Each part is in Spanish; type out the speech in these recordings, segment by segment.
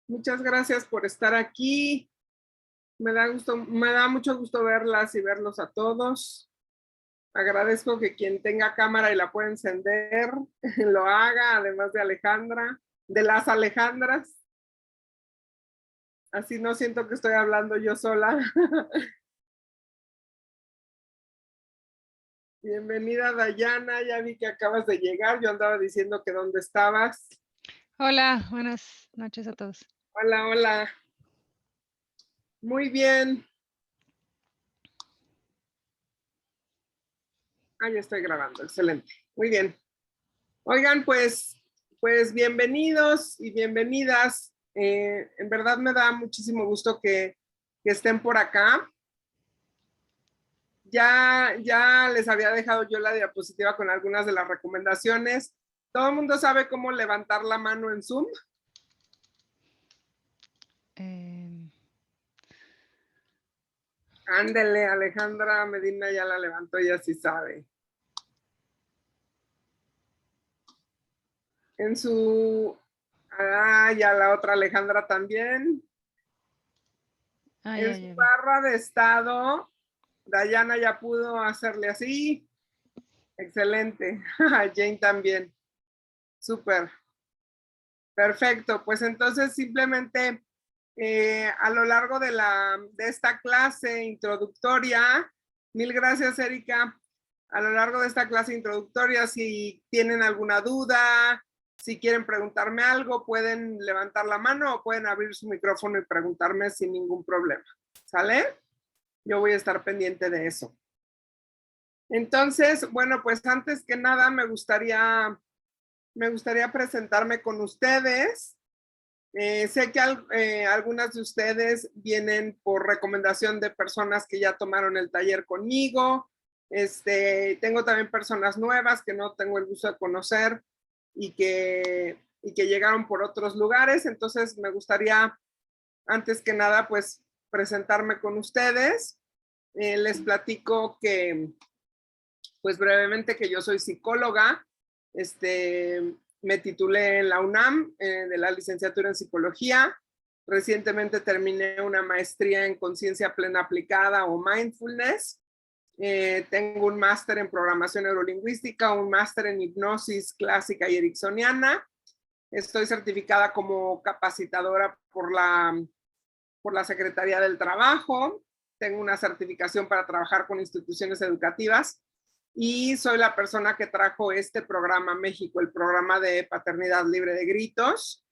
Muchas gracias por estar aquí. Me da mucho gusto verlas y verlos a todos. Agradezco que quien tenga cámara y la pueda encender, lo haga, además de Alejandra, de las Alejandras. Así no siento que estoy hablando yo sola. Bienvenida, Dayana. Ya vi que acabas de llegar. Yo andaba diciendo que dónde estabas. Hola, buenas noches a todos. Hola, hola. Muy bien. Ah, ya estoy grabando. Excelente. Muy bien. Oigan, pues bienvenidos y bienvenidas. En verdad me da muchísimo gusto que estén por acá. Ya les había dejado yo la diapositiva con algunas de las recomendaciones. ¿Todo el mundo sabe cómo levantar la mano en Zoom? Em, Ándele, Alejandra Medina ya la levantó, ella sí sabe. En su... Ah, ya la otra Alejandra también. En ya, su ya vi. barra de estado, Dayana ya pudo hacerle así. Excelente. Jane también. Súper. Perfecto. Pues entonces simplemente a lo largo de esta clase introductoria, mil gracias, Erika. A lo largo de esta clase introductoria, si tienen alguna duda, si quieren preguntarme algo, pueden levantar la mano o pueden abrir su micrófono y preguntarme sin ningún problema. ¿Sale? Yo voy a estar pendiente de eso. Entonces, bueno, pues antes que nada me gustaría presentarme con ustedes. Sé que algunas de ustedes vienen por recomendación de personas que ya tomaron el taller conmigo. Tengo también personas nuevas que no tengo el gusto de conocer y que llegaron por otros lugares. Entonces me gustaría, antes que nada, pues presentarme con ustedes. Les platico que pues brevemente que yo soy psicóloga, me titulé en la UNAM de la licenciatura en psicología, recientemente terminé una maestría en conciencia plena aplicada o mindfulness, tengo un máster en programación neurolingüística, un máster en hipnosis clásica y ericksoniana, estoy certificada como capacitadora por la Secretaría del Trabajo, tengo una certificación para trabajar con instituciones educativas y soy la persona que trajo este programa a México, el programa de paternidad libre de gritos.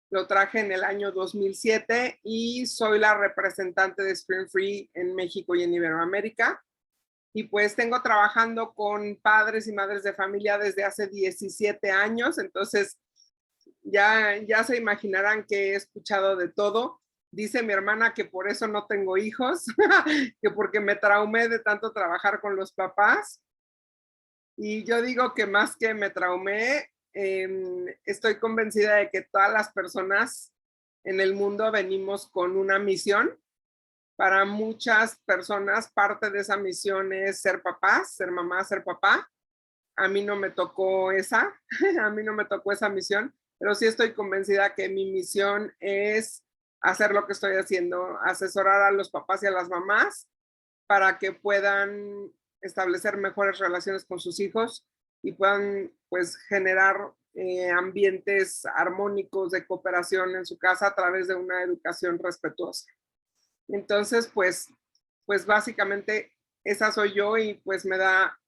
Lo traje en el año 2007 y soy la representante de Spring Free en México y en Iberoamérica. Y pues tengo trabajando con padres y madres de familia desde hace 17 años, entonces ya se imaginarán que he escuchado de todo. Dice mi hermana que por eso no tengo hijos, que porque me traumé de tanto trabajar con los papás. Y yo digo que más que me traumé, estoy convencida de que todas las personas en el mundo venimos con una misión. Para muchas personas, parte de esa misión es ser papás, ser mamá, ser papá. A mí no me tocó esa, a mí no me tocó esa misión, pero sí estoy convencida que mi misión es hacer lo que estoy haciendo, asesorar a los papás y a las mamás para que puedan establecer mejores relaciones con sus hijos y puedan pues generar ambientes armónicos de cooperación en su casa a través de una educación respetuosa. Entonces, pues básicamente esa soy yo y pues me da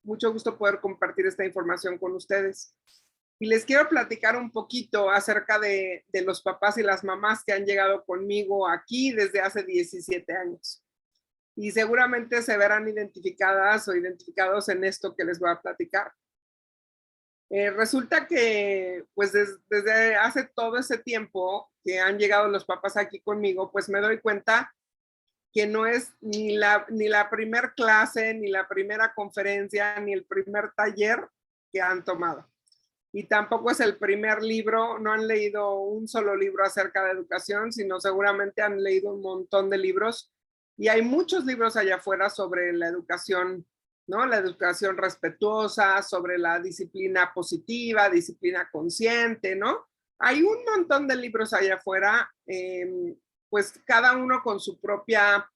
mucho gusto poder compartir esta información con ustedes. Y les quiero platicar un poquito acerca de los papás y las mamás que han llegado conmigo aquí desde hace 17 años y seguramente se verán identificadas o identificados en esto que les voy a platicar. Resulta que pues desde hace todo ese tiempo que han llegado los papás aquí conmigo, pues me doy cuenta que no es ni la primer clase, ni la primera conferencia, ni el primer taller que han tomado. Y tampoco es el primer libro, no han leído un solo libro acerca de educación, sino seguramente han leído un montón de libros y hay muchos libros allá afuera sobre la educación, ¿no? La educación respetuosa, sobre la disciplina positiva, disciplina consciente, ¿no? Hay un montón de libros allá afuera, pues cada uno con su propia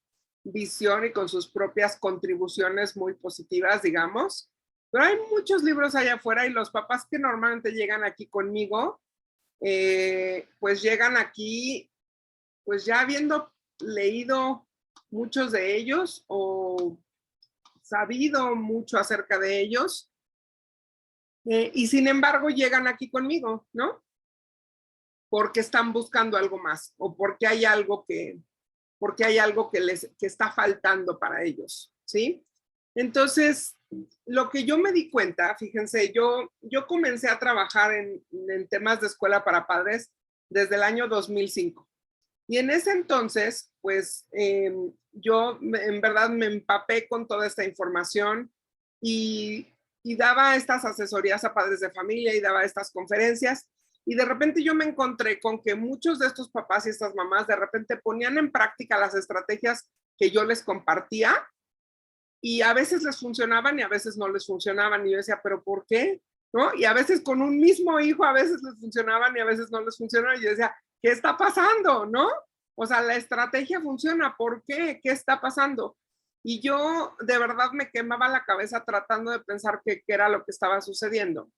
visión y con sus propias contribuciones muy positivas, digamos. Pero hay muchos libros allá afuera y los papás que normalmente llegan aquí conmigo, pues llegan aquí, pues ya habiendo leído muchos de ellos o sabido mucho acerca de ellos, y sin embargo llegan aquí conmigo, ¿no? Porque están buscando algo más o porque hay algo que les que está faltando para ellos, ¿sí? Entonces, lo que yo me di cuenta, fíjense, yo comencé a trabajar en temas de escuela para padres desde el año 2005. Y en ese entonces, pues yo en verdad me empapé con toda esta información y daba estas asesorías a padres de familia y daba estas conferencias. Y de repente yo me encontré con que muchos de estos papás y estas mamás de repente ponían en práctica las estrategias que yo les compartía y a veces les funcionaban y a veces no les funcionaban. Y yo decía, ¿pero por qué? ¿No? Y a veces con un mismo hijo, a veces les funcionaban y a veces no les funcionaban. Y yo decía, ¿qué está pasando? ¿No? O sea, la estrategia funciona, ¿por qué? ¿Qué está pasando? Y yo de verdad me quemaba la cabeza tratando de pensar qué era lo que estaba sucediendo.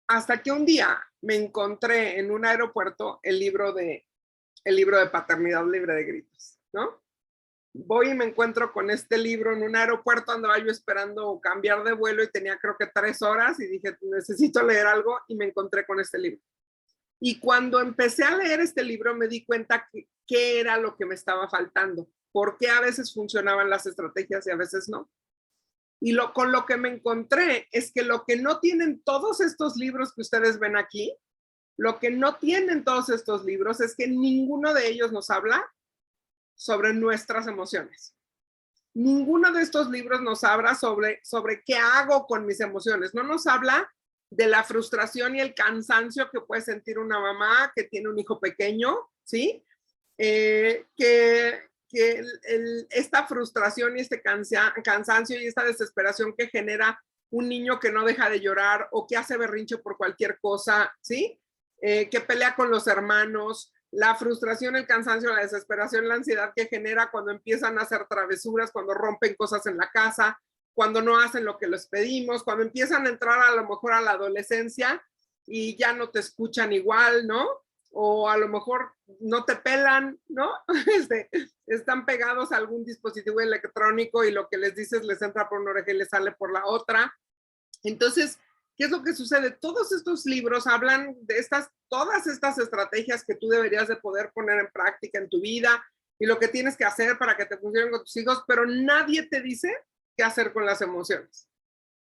Hasta que un día me encontré en un aeropuerto el libro de Paternidad Libre de Gritos, ¿no? Voy y me encuentro con este libro en un aeropuerto, andaba yo esperando cambiar de vuelo y tenía creo que 3 horas y dije, necesito leer algo y me encontré con este libro. Y cuando empecé a leer este libro me di cuenta qué era lo que me estaba faltando, por qué a veces funcionaban las estrategias y a veces no. Y con lo que me encontré es que lo que no tienen todos estos libros que ustedes ven aquí, lo que no tienen todos estos libros es que ninguno de ellos nos habla sobre nuestras emociones. Ninguno de estos libros nos habla sobre qué hago con mis emociones. No nos habla de la frustración y el cansancio que puede sentir una mamá que tiene un hijo pequeño, ¿sí? Esta frustración y este cansancio y esta desesperación que genera un niño que no deja de llorar o que hace berrinche por cualquier cosa, ¿sí? Que pelea con los hermanos, la frustración, el cansancio, la desesperación, la ansiedad que genera cuando empiezan a hacer travesuras, cuando rompen cosas en la casa, cuando no hacen lo que les pedimos, cuando empiezan a entrar a lo mejor a la adolescencia y ya no te escuchan igual, ¿no? O a lo mejor no te pelan, ¿no? Están pegados a algún dispositivo electrónico y lo que les dices les entra por una oreja y les sale por la otra. Entonces, ¿qué es lo que sucede? Todos estos libros hablan de todas estas estrategias que tú deberías de poder poner en práctica en tu vida y lo que tienes que hacer para que te funcionen con tus hijos, pero nadie te dice qué hacer con las emociones.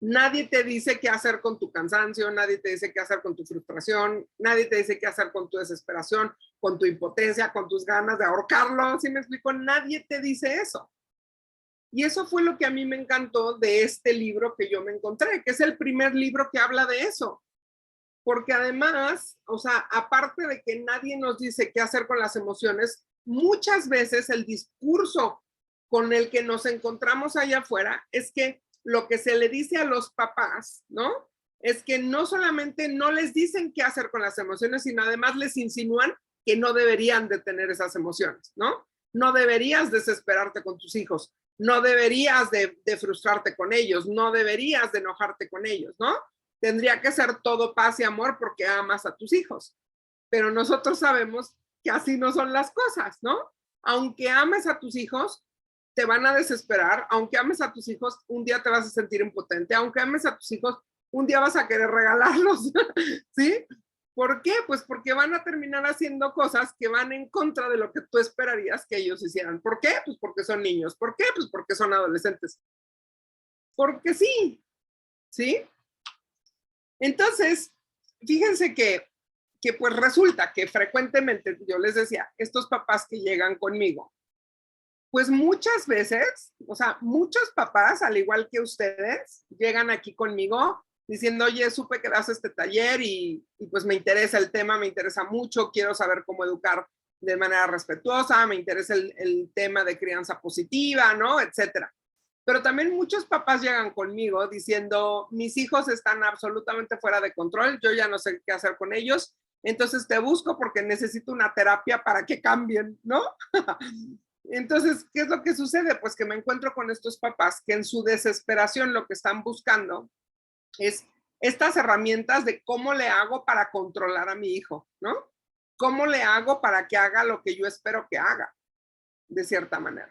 Nadie te dice qué hacer con tu cansancio, nadie te dice qué hacer con tu frustración, nadie te dice qué hacer con tu desesperación, con tu impotencia, con tus ganas de ahorcarlo, ¿sí me explico? Nadie te dice eso. Y eso fue lo que a mí me encantó de este libro que yo me encontré, que es el primer libro que habla de eso. Porque además, o sea, aparte de que nadie nos dice qué hacer con las emociones, muchas veces el discurso con el que nos encontramos allá afuera es que lo que se le dice a los papás, ¿no? Es que no solamente no les dicen qué hacer con las emociones, sino además les insinúan que no deberían de tener esas emociones, ¿no? No deberías desesperarte con tus hijos, no deberías de frustrarte con ellos, no deberías de enojarte con ellos, ¿no? Tendría que ser todo paz y amor porque amas a tus hijos. Pero nosotros sabemos que así no son las cosas, ¿no? Aunque ames a tus hijos, te van a desesperar. Aunque ames a tus hijos, un día te vas a sentir impotente. Aunque ames a tus hijos, un día vas a querer regalarlos, ¿sí? ¿Por qué? Pues porque van a terminar haciendo cosas que van en contra de lo que tú esperarías que ellos hicieran. ¿Por qué? Pues porque son niños. ¿Por qué? Pues porque son adolescentes. Porque sí, ¿sí? Entonces, fíjense que pues resulta que frecuentemente, yo les decía, estos papás que llegan conmigo, pues muchas veces, o sea, muchos papás, al igual que ustedes, llegan aquí conmigo diciendo, oye, supe que das este taller y pues me interesa el tema, me interesa mucho, quiero saber cómo educar de manera respetuosa, me interesa el tema de crianza positiva, ¿no? Etcétera. Pero también muchos papás llegan conmigo diciendo, mis hijos están absolutamente fuera de control, yo ya no sé qué hacer con ellos, entonces te busco porque necesito una terapia para que cambien, ¿no? Entonces, ¿qué es lo que sucede? Pues que me encuentro con estos papás que en su desesperación lo que están buscando es estas herramientas de cómo le hago para controlar a mi hijo, ¿no? ¿Cómo le hago para que haga lo que yo espero que haga, de cierta manera?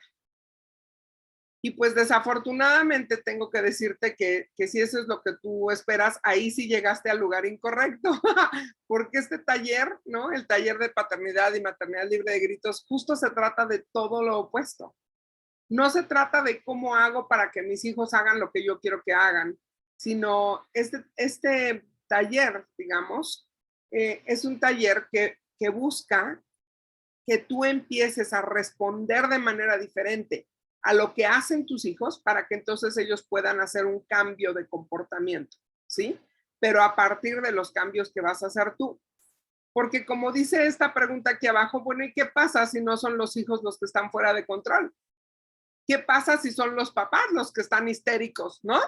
Y pues desafortunadamente tengo que decirte que si eso es lo que tú esperas, ahí sí llegaste al lugar incorrecto, porque este taller, ¿no? El taller de paternidad y maternidad libre de gritos, justo se trata de todo lo opuesto. No se trata de cómo hago para que mis hijos hagan lo que yo quiero que hagan, sino este taller, digamos, es un taller que busca que tú empieces a responder de manera diferente a lo que hacen tus hijos para que entonces ellos puedan hacer un cambio de comportamiento, ¿sí? Pero a partir de los cambios que vas a hacer tú. Porque como dice esta pregunta aquí abajo, bueno, ¿y qué pasa si no son los hijos los que están fuera de control? ¿Qué pasa si son los papás los que están histéricos, ¿no?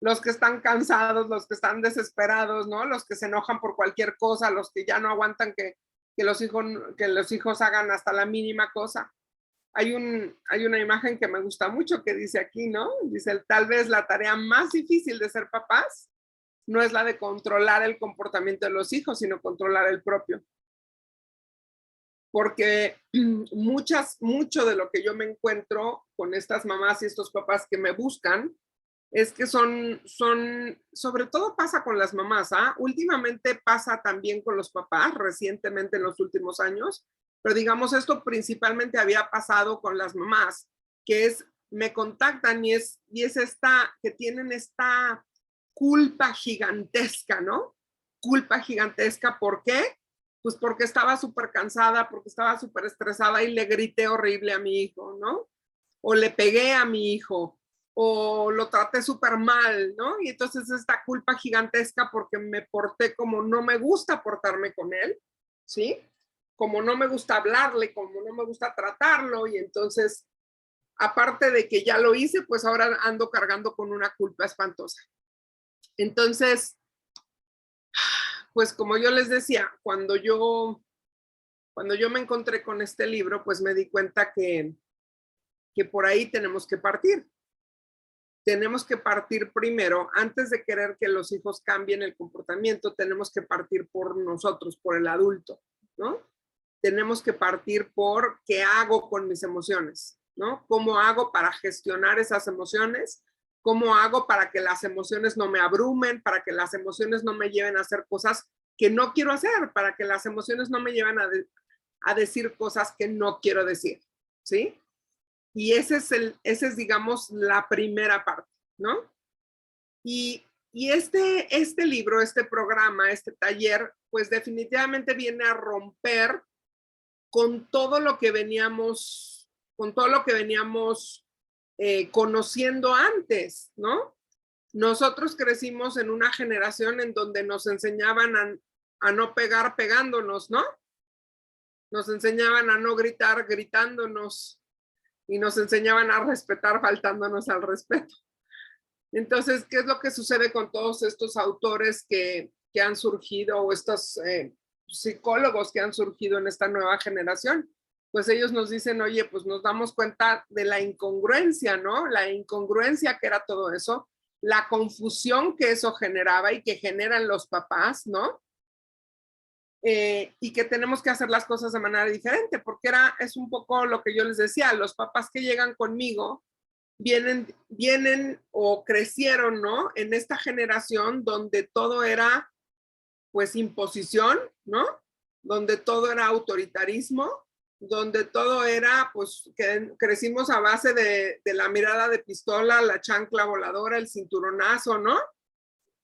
Los que están cansados, los que están desesperados, ¿no? Los que se enojan por cualquier cosa, los que ya no aguantan que los hijos hagan hasta la mínima cosa. Hay una imagen que me gusta mucho que dice aquí, ¿no? Dice, tal vez la tarea más difícil de ser papás no es la de controlar el comportamiento de los hijos, sino controlar el propio. Porque mucho de lo que yo me encuentro con estas mamás y estos papás que me buscan es que sobre todo pasa con las mamás, ¿ah? Últimamente pasa también con los papás, recientemente en los últimos años, pero digamos esto principalmente había pasado con las mamás, que me contactan y es que tienen esta culpa gigantesca, ¿no? Culpa gigantesca, ¿por qué? Pues porque estaba súper cansada, porque estaba súper estresada y le grité horrible a mi hijo, ¿no? O le pegué a mi hijo, o lo traté súper mal, ¿no? Y entonces esta culpa gigantesca porque me porté como no me gusta portarme con él, ¿sí? Como no me gusta hablarle, como no me gusta tratarlo, y entonces, aparte de que ya lo hice, pues ahora ando cargando con una culpa espantosa. Entonces, pues como yo les decía, cuando yo me encontré con este libro, pues me di cuenta que por ahí tenemos que partir. Tenemos que partir primero, antes de querer que los hijos cambien el comportamiento, tenemos que partir por nosotros, por el adulto, ¿no? Tenemos que partir por qué hago con mis emociones, ¿no? ¿Cómo hago para gestionar esas emociones? ¿Cómo hago para que las emociones no me abrumen, para que las emociones no me lleven a hacer cosas que no quiero hacer, para que las emociones no me lleven a decir cosas que no quiero decir, ¿sí? Y ese es, digamos, la primera parte, ¿no? Y este libro, este programa, este taller, pues definitivamente viene a romper con todo lo que veníamos, conociendo antes, ¿no? Nosotros crecimos en una generación en donde nos enseñaban a no pegar pegándonos, ¿no? Nos enseñaban a no gritar gritándonos y nos enseñaban a respetar faltándonos al respeto. Entonces, ¿qué es lo que sucede con todos estos autores que han surgido o estos psicólogos que han surgido en esta nueva generación? Pues ellos nos dicen, oye, pues nos damos cuenta de la incongruencia, ¿no? La incongruencia que era todo eso, la confusión que eso generaba y que generan los papás, ¿no? Y que tenemos que hacer las cosas de manera diferente, porque es un poco lo que yo les decía, los papás que llegan conmigo vienen o crecieron, ¿no? En esta generación donde todo era, pues, imposición, ¿no? Donde todo era autoritarismo, donde todo era, pues, que crecimos a base de la mirada de pistola, la chancla voladora, el cinturonazo, ¿no?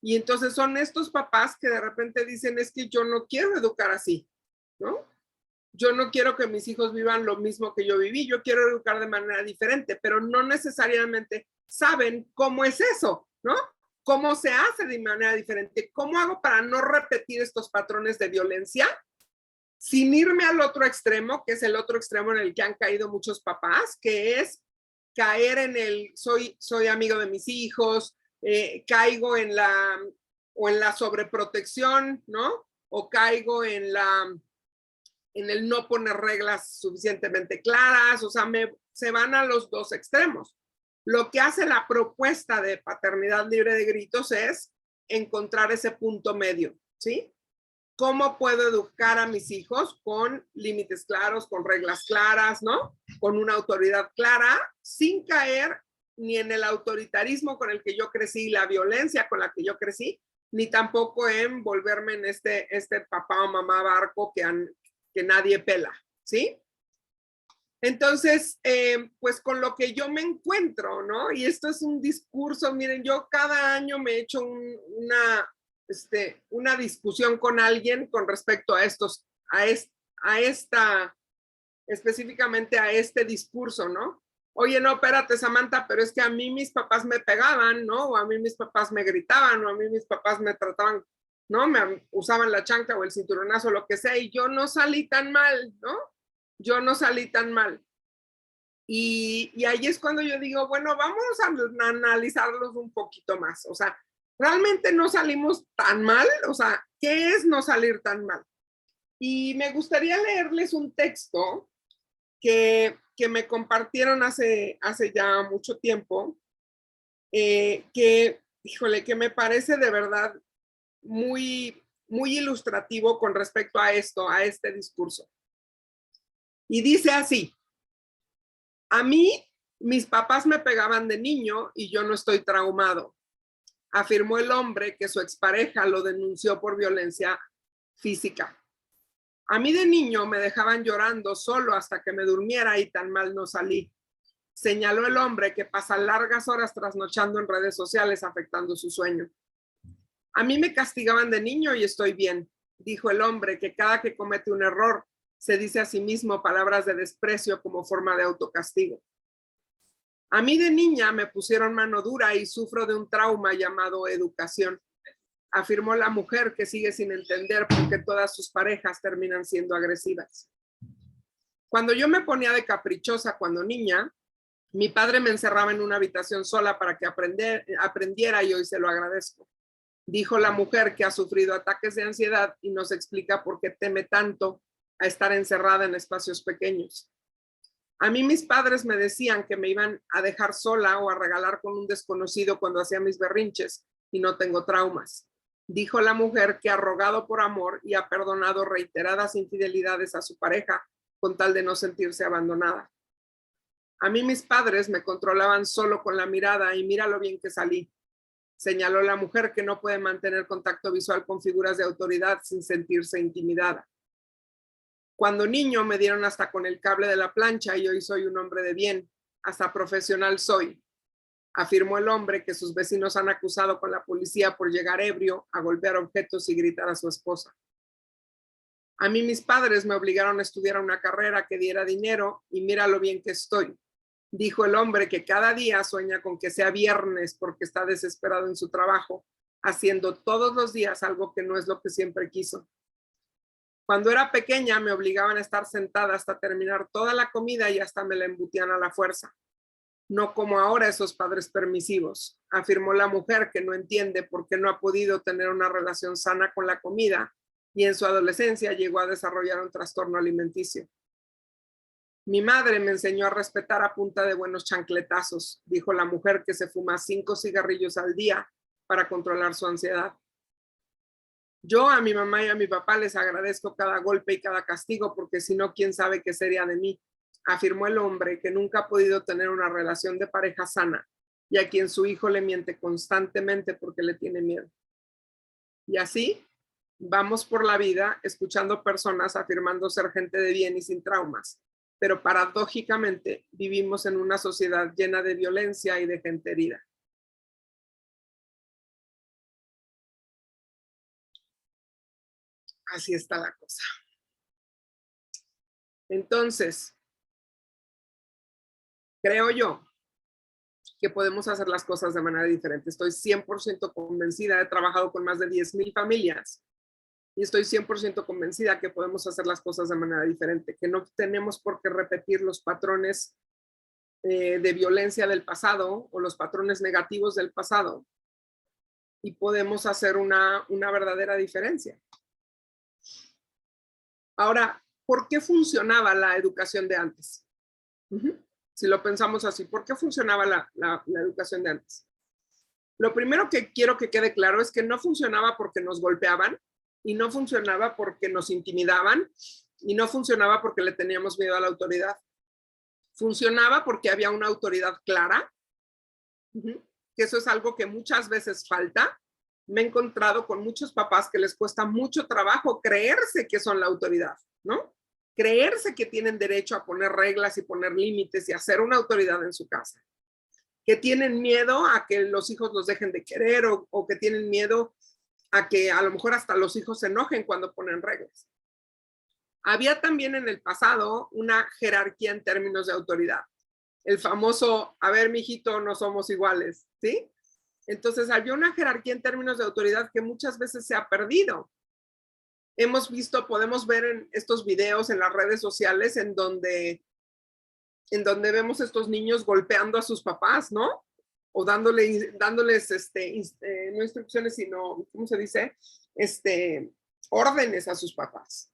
Y entonces son estos papás que de repente dicen, es que yo no quiero educar así, ¿no? Yo no quiero que mis hijos vivan lo mismo que yo viví, yo quiero educar de manera diferente, pero no necesariamente saben cómo es eso, ¿no? ¿Cómo se hace de manera diferente? ¿Cómo hago para no repetir estos patrones de violencia sin irme al otro extremo, que es el otro extremo en el que han caído muchos papás, que es caer en el soy amigo de mis hijos, caigo en la sobreprotección, ¿no? O caigo en el no poner reglas suficientemente claras, o sea, se van a los dos extremos. Lo que hace la propuesta de paternidad libre de gritos es encontrar ese punto medio, ¿sí? ¿Cómo puedo educar a mis hijos con límites claros, con reglas claras, ¿no? Con una autoridad clara, sin caer ni en el autoritarismo con el que yo crecí, la violencia con la que yo crecí, ni tampoco en volverme en este papá o mamá barco que nadie pela, ¿sí? Entonces, pues con lo que yo me encuentro, ¿no? Y esto es un discurso, miren, yo cada año me he hecho una discusión con alguien con respecto a específicamente a este discurso, ¿no? Oye, no, espérate, Samantha, pero es que a mí mis papás me pegaban, ¿no? O a mí mis papás me gritaban, o a mí mis papás me trataban, ¿no? Me usaban la chancla o el cinturonazo, lo que sea, y yo no salí tan mal, ¿no? Yo no salí tan mal. Y ahí es cuando yo digo, bueno, vamos a analizarlos un poquito más. O sea, realmente no salimos tan mal. O sea, ¿qué es no salir tan mal? Y me gustaría leerles un texto que me compartieron hace ya mucho tiempo, híjole, que me parece de verdad muy, muy ilustrativo con respecto a esto, a este discurso. Y dice así: a mí, mis papás me pegaban de niño y yo no estoy traumado, afirmó el hombre que su expareja lo denunció por violencia física. A mí de niño me dejaban llorando solo hasta que me durmiera y tan mal no salí, señaló el hombre que pasa largas horas trasnochando en redes sociales afectando su sueño. A mí me castigaban de niño y estoy bien, dijo el hombre que cada que comete un error se dice a sí mismo palabras de desprecio como forma de autocastigo. A mí de niña me pusieron mano dura y sufro de un trauma llamado educación, afirmó la mujer que sigue sin entender por qué todas sus parejas terminan siendo agresivas. Cuando yo me ponía de caprichosa cuando niña, mi padre me encerraba en una habitación sola para que aprendiera y hoy se lo agradezco, dijo la mujer que ha sufrido ataques de ansiedad y nos explica por qué teme tanto a estar encerrada en espacios pequeños. A mí mis padres me decían que me iban a dejar sola o a regalar con un desconocido cuando hacía mis berrinches y no tengo traumas, dijo la mujer que ha rogado por amor y ha perdonado reiteradas infidelidades a su pareja con tal de no sentirse abandonada. A mí mis padres me controlaban solo con la mirada y mira lo bien que salí, señaló la mujer que no puede mantener contacto visual con figuras de autoridad sin sentirse intimidada. Cuando niño me dieron hasta con el cable de la plancha y hoy soy un hombre de bien, hasta profesional soy, afirmó el hombre que sus vecinos han acusado con la policía por llegar ebrio a golpear objetos y gritar a su esposa. A mí mis padres me obligaron a estudiar una carrera que diera dinero y mira lo bien que estoy, dijo el hombre que cada día sueña con que sea viernes porque está desesperado en su trabajo, haciendo todos los días algo que no es lo que siempre quiso. Cuando era pequeña me obligaban a estar sentada hasta terminar toda la comida y hasta me la embutían a la fuerza. No como ahora esos padres permisivos, afirmó la mujer que no entiende por qué no ha podido tener una relación sana con la comida y en su adolescencia llegó a desarrollar un trastorno alimenticio. Mi madre me enseñó a respetar a punta de buenos chancletazos, dijo la mujer que se fuma 5 cigarrillos al día para controlar su ansiedad. Yo a mi mamá y a mi papá les agradezco cada golpe y cada castigo porque si no, quién sabe qué sería de mí, afirmó el hombre que nunca ha podido tener una relación de pareja sana y a quien su hijo le miente constantemente porque le tiene miedo. Y así vamos por la vida escuchando personas afirmando ser gente de bien y sin traumas, pero paradójicamente vivimos en una sociedad llena de violencia y de gente herida. Así está la cosa. Entonces, creo yo que podemos hacer las cosas de manera diferente. Estoy 100% convencida, he trabajado con más de 10,000 familias y estoy 100% convencida que podemos hacer las cosas de manera diferente, que no tenemos por qué repetir los patrones de violencia del pasado o los patrones negativos del pasado y podemos hacer una verdadera diferencia. Ahora, ¿por qué funcionaba la educación de antes? Si lo pensamos así, ¿por qué funcionaba la educación de antes? Lo primero que quiero que quede claro es que no funcionaba porque nos golpeaban y no funcionaba porque nos intimidaban y no funcionaba porque le teníamos miedo a la autoridad. Funcionaba porque había una autoridad clara, que eso es algo que muchas veces falta. Me he encontrado con muchos papás que les cuesta mucho trabajo creerse que son la autoridad, ¿no? Creerse que tienen derecho a poner reglas y poner límites y a ser una autoridad en su casa. Que tienen miedo a que los hijos los dejen de querer o que tienen miedo a que a lo mejor hasta los hijos se enojen cuando ponen reglas. Había también en el pasado una jerarquía en términos de autoridad. El famoso, a ver, mijito, no somos iguales, ¿sí? Entonces había una jerarquía en términos de autoridad que muchas veces se ha perdido. Hemos visto, podemos ver en estos videos en las redes sociales en donde vemos a estos niños golpeando a sus papás, ¿no? O dándoles, no instrucciones, sino, ¿cómo se dice? Órdenes a sus papás,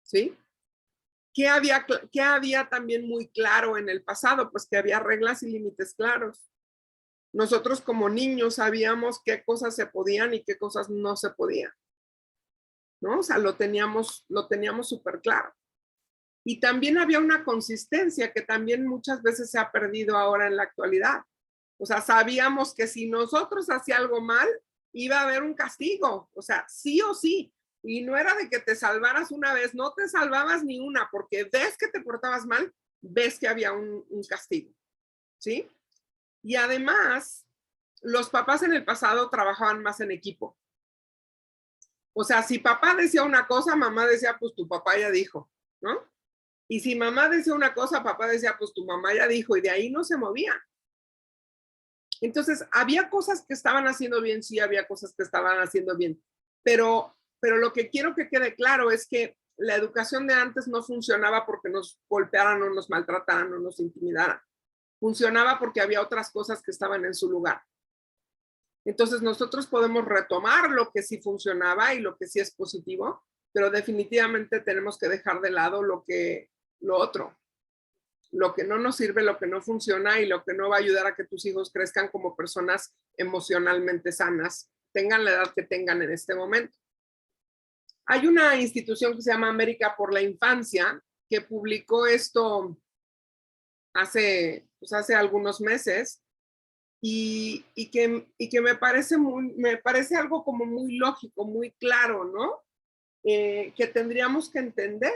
¿sí? ¿Qué había también muy claro en el pasado? Pues que había reglas y límites claros. Nosotros como niños sabíamos qué cosas se podían y qué cosas no se podían, ¿no? O sea, lo teníamos súper claro. Y también había una consistencia que también muchas veces se ha perdido ahora en la actualidad. O sea, sabíamos que si nosotros hacíamos algo mal, iba a haber un castigo, o sea, sí o sí. Y no era de que te salvaras una vez, no te salvabas ni una, porque ves que te portabas mal, ves que había un castigo, ¿sí? Y además, los papás en el pasado trabajaban más en equipo. O sea, si papá decía una cosa, mamá decía, pues tu papá ya dijo, ¿no? Y si mamá decía una cosa, papá decía, pues tu mamá ya dijo, y de ahí no se movía. Entonces, había cosas que estaban haciendo bien, sí, había cosas que estaban haciendo bien, pero lo que quiero que quede claro es que la educación de antes no funcionaba porque nos golpearan o nos maltrataran o nos intimidaran. Funcionaba porque había otras cosas que estaban en su lugar. Entonces, nosotros podemos retomar lo que sí funcionaba y lo que sí es positivo, pero definitivamente tenemos que dejar de lado lo otro, lo que no nos sirve, lo que no funciona y lo que no va a ayudar a que tus hijos crezcan como personas emocionalmente sanas, tengan la edad que tengan en este momento. Hay una institución que se llama América por la Infancia que publicó esto hace algunos meses y que me parece algo como muy lógico, muy claro, ¿no? Que tendríamos que entender.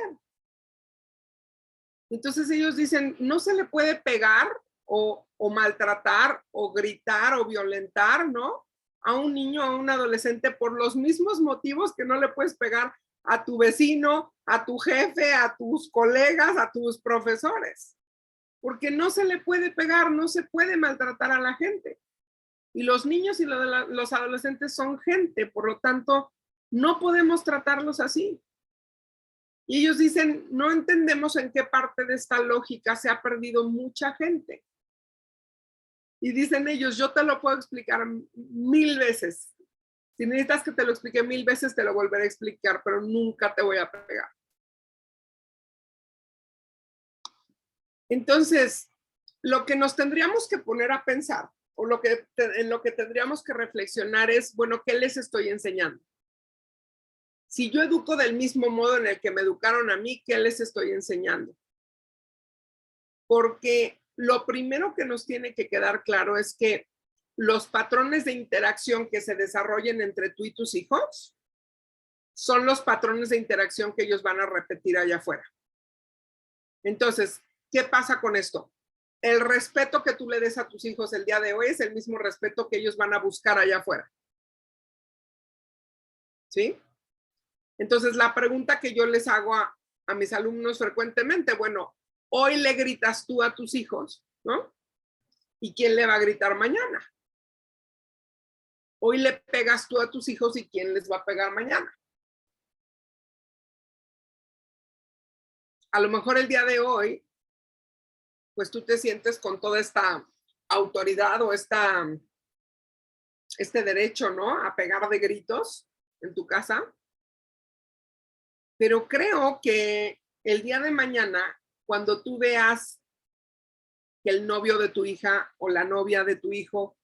Entonces ellos dicen, no se le puede pegar o maltratar o gritar o violentar, ¿no? A un niño, a un adolescente por los mismos motivos que no le puedes pegar a tu vecino, a tu jefe, a tus colegas, a tus profesores. Porque no se le puede pegar, no se puede maltratar a la gente. Y los niños y los adolescentes son gente, por lo tanto, no podemos tratarlos así. Y ellos dicen, no entendemos en qué parte de esta lógica se ha perdido mucha gente. Y dicen ellos, yo te lo puedo explicar 1000 veces. Si necesitas que te lo explique 1000 veces, te lo volveré a explicar, pero nunca te voy a pegar. Entonces, lo que nos tendríamos que poner a pensar, o en lo que tendríamos que reflexionar es, bueno, ¿qué les estoy enseñando? Si yo educo del mismo modo en el que me educaron a mí, ¿qué les estoy enseñando? Porque lo primero que nos tiene que quedar claro es que los patrones de interacción que se desarrollen entre tú y tus hijos son los patrones de interacción que ellos van a repetir allá afuera. Entonces, ¿qué pasa con esto? El respeto que tú le des a tus hijos el día de hoy es el mismo respeto que ellos van a buscar allá afuera. ¿Sí? Entonces, la pregunta que yo les hago a mis alumnos frecuentemente, bueno, hoy le gritas tú a tus hijos, ¿no? ¿Y quién le va a gritar mañana? Hoy le pegas tú a tus hijos y quién les va a pegar mañana. A lo mejor el día de hoy pues tú te sientes con toda esta autoridad o este derecho, ¿no? A pegar de gritos en tu casa. Pero creo que el día de mañana, cuando tú veas que el novio de tu hija o la novia de tu hijo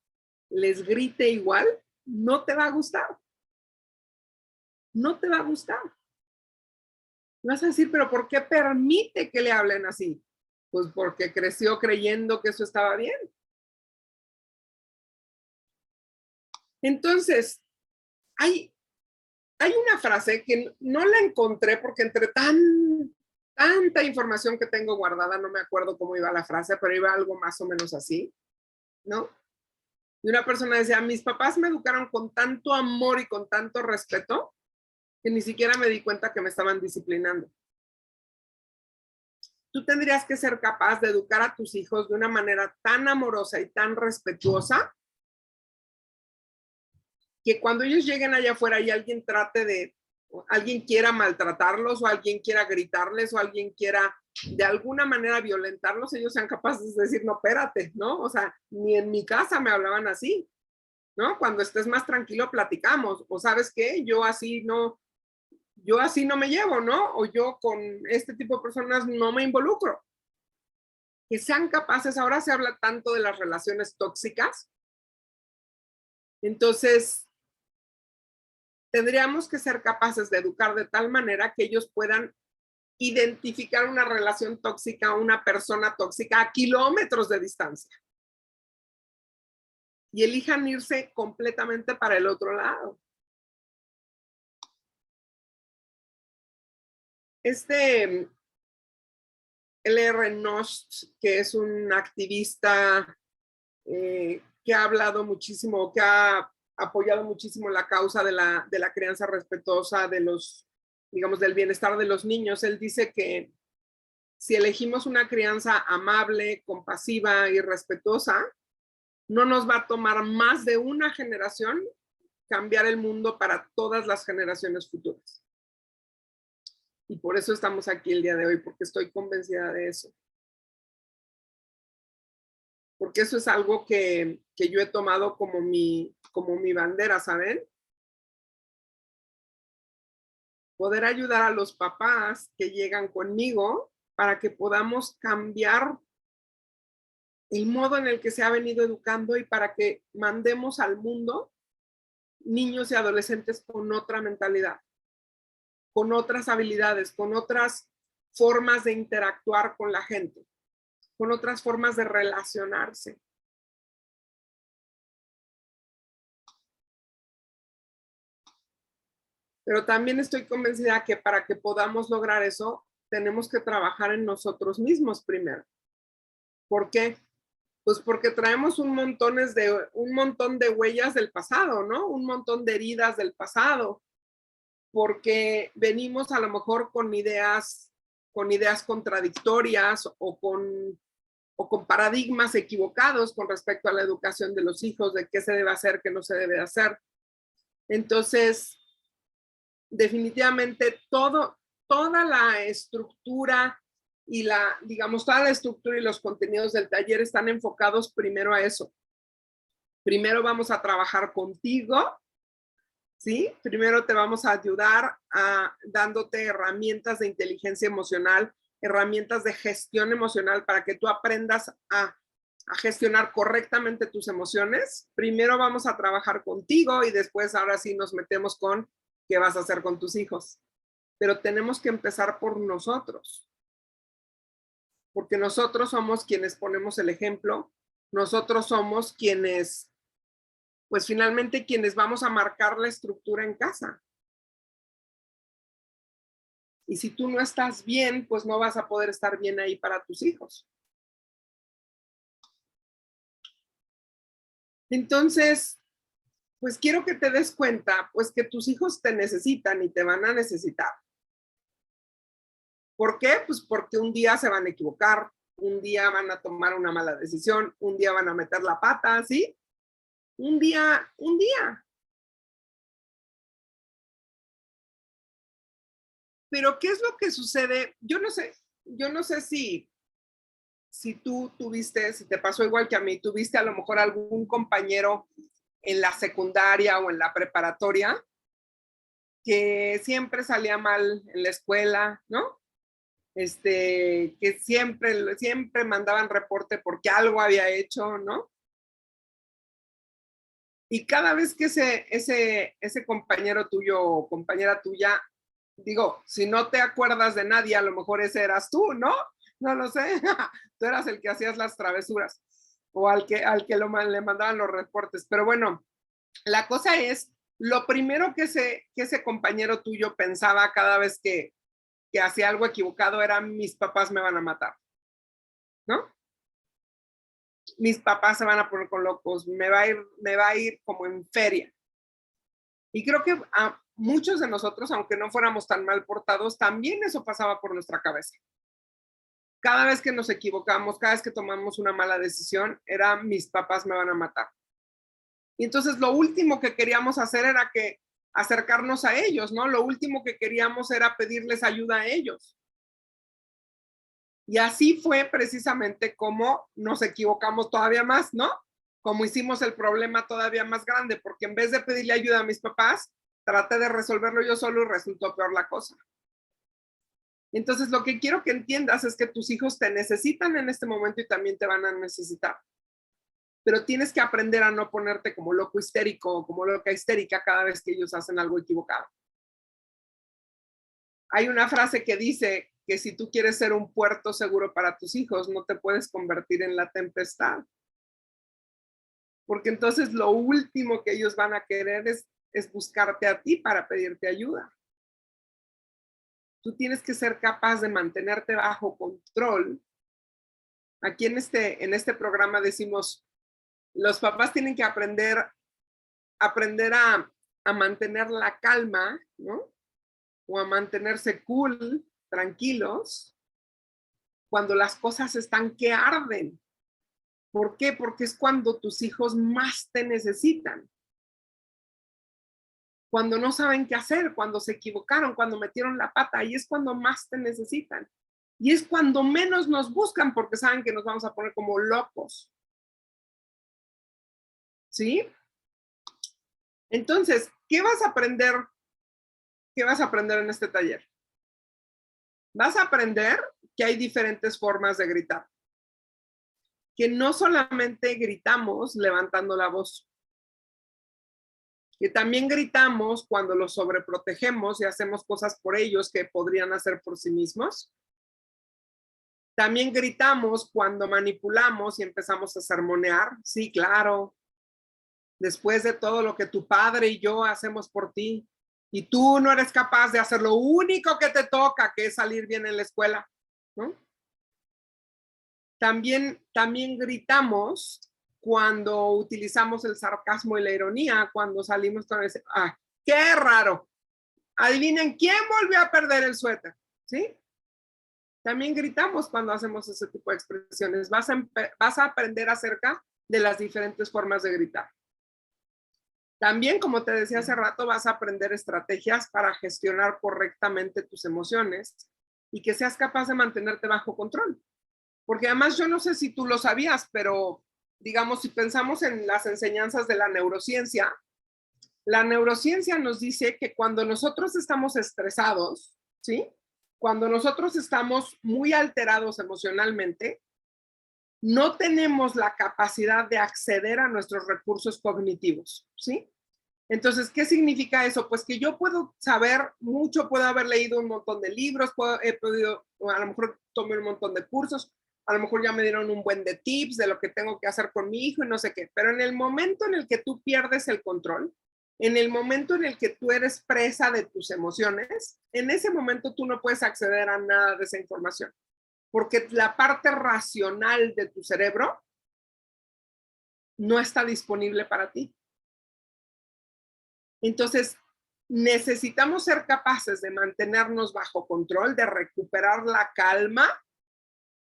les grite igual, no te va a gustar. No te va a gustar. Vas a decir, pero ¿por qué permite que le hablen así? Pues porque creció creyendo que eso estaba bien. Entonces, hay una frase que no la encontré porque entre tanta información que tengo guardada, no me acuerdo cómo iba la frase, pero iba algo más o menos así, ¿no? Y una persona decía, mis papás me educaron con tanto amor y con tanto respeto que ni siquiera me di cuenta que me estaban disciplinando. Tú tendrías que ser capaz de educar a tus hijos de una manera tan amorosa y tan respetuosa que cuando ellos lleguen allá afuera y alguien alguien quiera maltratarlos o alguien quiera gritarles o alguien quiera de alguna manera violentarlos, ellos sean capaces de decir, no, espérate, ¿no? O sea, ni en mi casa me hablaban así, ¿no? Cuando estés más tranquilo platicamos, o sabes qué, yo así no me llevo, ¿no? O yo con este tipo de personas no me involucro. Que sean capaces, ahora se habla tanto de las relaciones tóxicas, entonces tendríamos que ser capaces de educar de tal manera que ellos puedan identificar una relación tóxica, una persona tóxica a kilómetros de distancia y elijan irse completamente para el otro lado. L.R. Nosh, que es un activista que ha hablado muchísimo, que ha apoyado muchísimo la causa de la crianza respetuosa, digamos, del bienestar de los niños. Él dice que si elegimos una crianza amable, compasiva y respetuosa, no nos va a tomar más de una generación cambiar el mundo para todas las generaciones futuras. Y por eso estamos aquí el día de hoy, porque estoy convencida de eso. Porque eso es algo que yo he tomado como mi bandera, ¿saben? Poder ayudar a los papás que llegan conmigo para que podamos cambiar el modo en el que se ha venido educando y para que mandemos al mundo niños y adolescentes con otra mentalidad, con otras habilidades, con otras formas de interactuar con la gente, con otras formas de relacionarse. Pero también estoy convencida que para que podamos lograr eso, tenemos que trabajar en nosotros mismos primero. ¿Por qué? Pues porque traemos un montón de huellas del pasado, ¿no? Un montón de heridas del pasado, porque venimos a lo mejor con ideas contradictorias o con paradigmas equivocados con respecto a la educación de los hijos, de qué se debe hacer, qué no se debe hacer. Entonces, definitivamente toda la estructura y toda la estructura y los contenidos del taller están enfocados primero a eso. Primero vamos a trabajar contigo, ¿sí? Primero te vamos a ayudar dándote herramientas de inteligencia emocional, herramientas de gestión emocional para que tú aprendas a gestionar correctamente tus emociones. Primero vamos a trabajar contigo y después ahora sí nos metemos con qué vas a hacer con tus hijos. Pero tenemos que empezar por nosotros, porque nosotros somos quienes ponemos el ejemplo, nosotros somos quienes, pues finalmente quienes vamos a marcar la estructura en casa. Y si tú no estás bien, pues no vas a poder estar bien ahí para tus hijos. Entonces, pues quiero que te des cuenta, pues que tus hijos te necesitan y te van a necesitar. ¿Por qué? Pues porque un día se van a equivocar, un día van a tomar una mala decisión, un día van a meter la pata, ¿sí? Un día. Pero ¿qué es lo que sucede? Yo no sé si si tú tuviste, si te pasó igual que a mí, tuviste a lo mejor algún compañero en la secundaria o en la preparatoria que siempre salía mal en la escuela, ¿no? Que siempre mandaban reporte porque algo había hecho, ¿no? Y cada vez que ese compañero tuyo o compañera tuya, digo, si no te acuerdas de nadie, a lo mejor ese eras tú, ¿no? No lo sé. Tú eras el que hacías las travesuras o le mandaban los reportes. Pero bueno, la cosa es, lo primero que ese compañero tuyo pensaba cada vez que hacía algo equivocado era: mis papás me van a matar, ¿no? Mis papás se van a poner con locos, me va a ir como en feria. Y creo que a muchos de nosotros, aunque no fuéramos tan mal portados, también eso pasaba por nuestra cabeza. Cada vez que nos equivocamos, cada vez que tomamos una mala decisión, era: mis papás me van a matar. Y entonces lo último que queríamos hacer era acercarnos a ellos, ¿no? Lo último que queríamos era pedirles ayuda a ellos. Y así fue precisamente como nos equivocamos todavía más, ¿no? Como hicimos el problema todavía más grande, porque en vez de pedirle ayuda a mis papás, traté de resolverlo yo solo y resultó peor la cosa. Entonces, lo que quiero que entiendas es que tus hijos te necesitan en este momento y también te van a necesitar. Pero tienes que aprender a no ponerte como loco histérico o como loca histérica cada vez que ellos hacen algo equivocado. Hay una frase que dice que si tú quieres ser un puerto seguro para tus hijos, no te puedes convertir en la tempestad. Porque entonces lo último que ellos van a querer es buscarte a ti para pedirte ayuda. Tú tienes que ser capaz de mantenerte bajo control. Aquí en este programa decimos, los papás tienen que aprender a mantener la calma, ¿no? O a mantenerse cool, tranquilos, cuando las cosas están que arden. ¿Por qué? Porque es cuando tus hijos más te necesitan. Cuando no saben qué hacer, cuando se equivocaron, cuando metieron la pata, ahí es cuando más te necesitan. Y es cuando menos nos buscan porque saben que nos vamos a poner como locos. ¿Sí? Entonces, ¿qué vas a aprender? ¿Qué vas a aprender en este taller? Vas a aprender que hay diferentes formas de gritar. Que no solamente gritamos levantando la voz, que también gritamos cuando los sobreprotegemos y hacemos cosas por ellos que podrían hacer por sí mismos. También gritamos cuando manipulamos y empezamos a sermonear. Sí, claro. Después de todo lo que tu padre y yo hacemos por ti, y tú no eres capaz de hacer lo único que te toca, que es salir bien en la escuela, ¿no? También gritamos cuando utilizamos el sarcasmo y la ironía, cuando salimos con ese, qué raro. Adivinen quién volvió a perder el suéter, ¿sí? También gritamos cuando hacemos ese tipo de expresiones. Vas a aprender acerca de las diferentes formas de gritar. También, como te decía hace rato, vas a aprender estrategias para gestionar correctamente tus emociones y que seas capaz de mantenerte bajo control. Porque además yo no sé si tú lo sabías, pero digamos, si pensamos en las enseñanzas de la neurociencia nos dice que cuando nosotros estamos estresados, ¿sí? Cuando nosotros estamos muy alterados emocionalmente, no tenemos la capacidad de acceder a nuestros recursos cognitivos, ¿sí? Entonces, ¿qué significa eso? Pues que yo puedo saber mucho, puedo haber leído un montón de libros, he podido, a lo mejor tomé un montón de cursos, a lo mejor ya me dieron un buen de tips de lo que tengo que hacer con mi hijo y no sé qué, pero en el momento en el que tú pierdes el control, en el momento en el que tú eres presa de tus emociones, en ese momento tú no puedes acceder a nada de esa información, porque la parte racional de tu cerebro no está disponible para ti. Entonces, necesitamos ser capaces de mantenernos bajo control, de recuperar la calma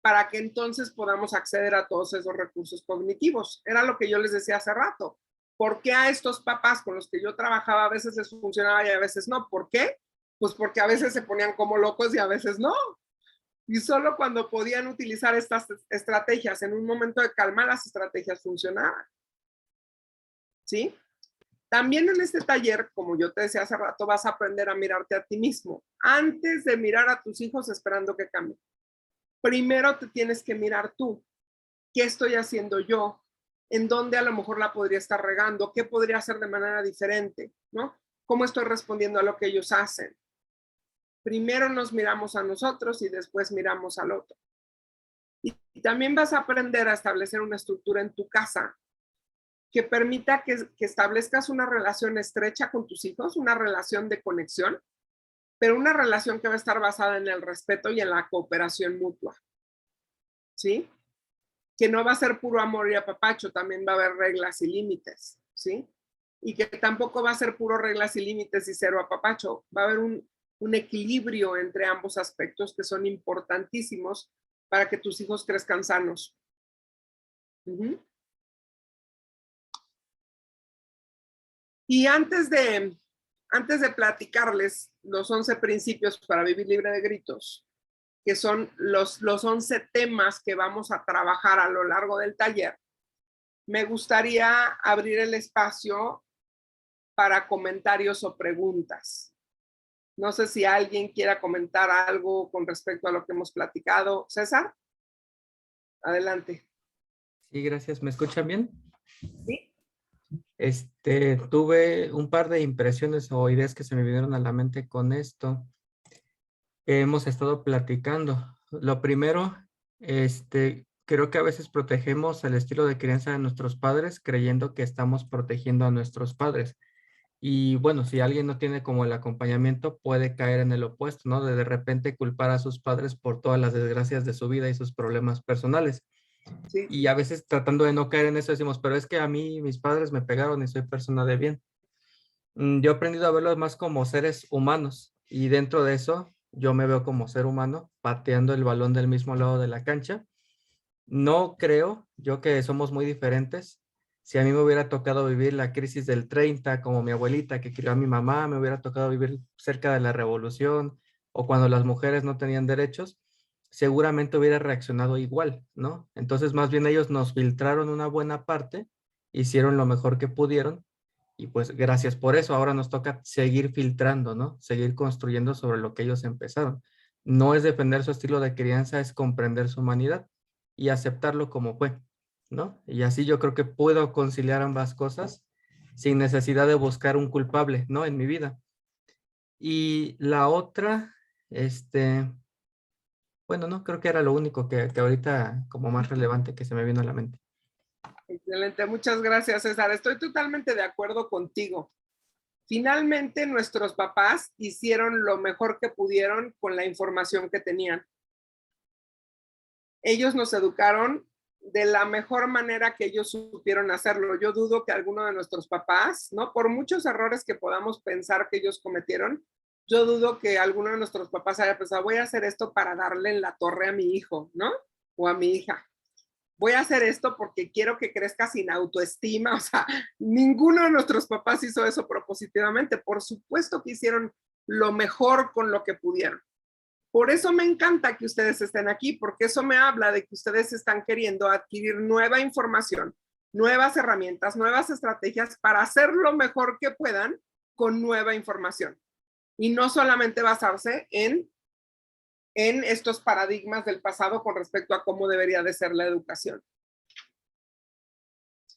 para que entonces podamos acceder a todos esos recursos cognitivos. Era lo que yo les decía hace rato. ¿Por qué a estos papás con los que yo trabajaba a veces les funcionaba y a veces no? ¿Por qué? Pues porque a veces se ponían como locos y a veces no. Y solo cuando podían utilizar estas estrategias en un momento de calma, las estrategias funcionaban. ¿Sí? También en este taller, como yo te decía hace rato, vas a aprender a mirarte a ti mismo antes de mirar a tus hijos esperando que cambien. Primero te tienes que mirar tú. ¿Qué estoy haciendo yo? ¿En dónde a lo mejor la podría estar regando? ¿Qué podría hacer de manera diferente? ¿No? ¿Cómo estoy respondiendo a lo que ellos hacen? Primero nos miramos a nosotros y después miramos al otro. Y también vas a aprender a establecer una estructura en tu casa que permita que establezcas una relación estrecha con tus hijos, una relación de conexión, pero una relación que va a estar basada en el respeto y en la cooperación mutua. ¿Sí? Que no va a ser puro amor y apapacho, también va a haber reglas y límites, ¿sí? Y que tampoco va a ser puro reglas y límites y cero apapacho. Va a haber un equilibrio entre ambos aspectos que son importantísimos para que tus hijos crezcan sanos. Y antes de platicarles los 11 principios para vivir libre de gritos, que son los 11 temas que vamos a trabajar a lo largo del taller, me gustaría abrir el espacio para comentarios o preguntas. No sé si alguien quiera comentar algo con respecto a lo que hemos platicado. César, adelante. Sí, gracias. ¿Me escuchan bien? Sí. Tuve un par de impresiones o ideas que se me vinieron a la mente con esto que hemos estado platicando. Lo primero, creo que a veces protegemos el estilo de crianza de nuestros padres creyendo que estamos protegiendo a nuestros padres. Y bueno, si alguien no tiene como el acompañamiento, puede caer en el opuesto, ¿no? De repente culpar a sus padres por todas las desgracias de su vida y sus problemas personales. Sí. Y a veces tratando de no caer en eso decimos, pero es que a mí mis padres me pegaron y soy persona de bien. Yo he aprendido a verlos más como seres humanos y dentro de eso yo me veo como ser humano pateando el balón del mismo lado de la cancha. No creo yo que somos muy diferentes. Si a mí me hubiera tocado vivir la crisis del 30 como mi abuelita que crió a mi mamá, me hubiera tocado vivir cerca de la revolución o cuando las mujeres no tenían derechos, seguramente hubiera reaccionado igual, ¿no? Entonces, más bien ellos nos filtraron una buena parte, hicieron lo mejor que pudieron y pues gracias por eso. Ahora nos toca seguir filtrando, ¿no? Seguir construyendo sobre lo que ellos empezaron. No es defender su estilo de crianza, es comprender su humanidad y aceptarlo como fue, ¿no? Y así yo creo que puedo conciliar ambas cosas sin necesidad de buscar un culpable, ¿no? En mi vida. Y la otra, bueno, no, creo que era lo único que ahorita como más relevante que se me vino a la mente. Excelente, muchas gracias, César. Estoy totalmente de acuerdo contigo. Finalmente, nuestros papás hicieron lo mejor que pudieron con la información que tenían. Ellos nos educaron de la mejor manera que ellos supieron hacerlo. Yo dudo que alguno de nuestros papás, ¿no? Por muchos errores que podamos pensar que ellos cometieron, yo dudo que alguno de nuestros papás haya pensado, voy a hacer esto para darle en la torre a mi hijo, ¿no? O a mi hija. Voy a hacer esto porque quiero que crezca sin autoestima. O sea, ninguno de nuestros papás hizo eso propositivamente. Por supuesto que hicieron lo mejor con lo que pudieron. Por eso me encanta que ustedes estén aquí, porque eso me habla de que ustedes están queriendo adquirir nueva información, nuevas herramientas, nuevas estrategias para hacer lo mejor que puedan con nueva información. Y no solamente basarse en estos paradigmas del pasado con respecto a cómo debería de ser la educación.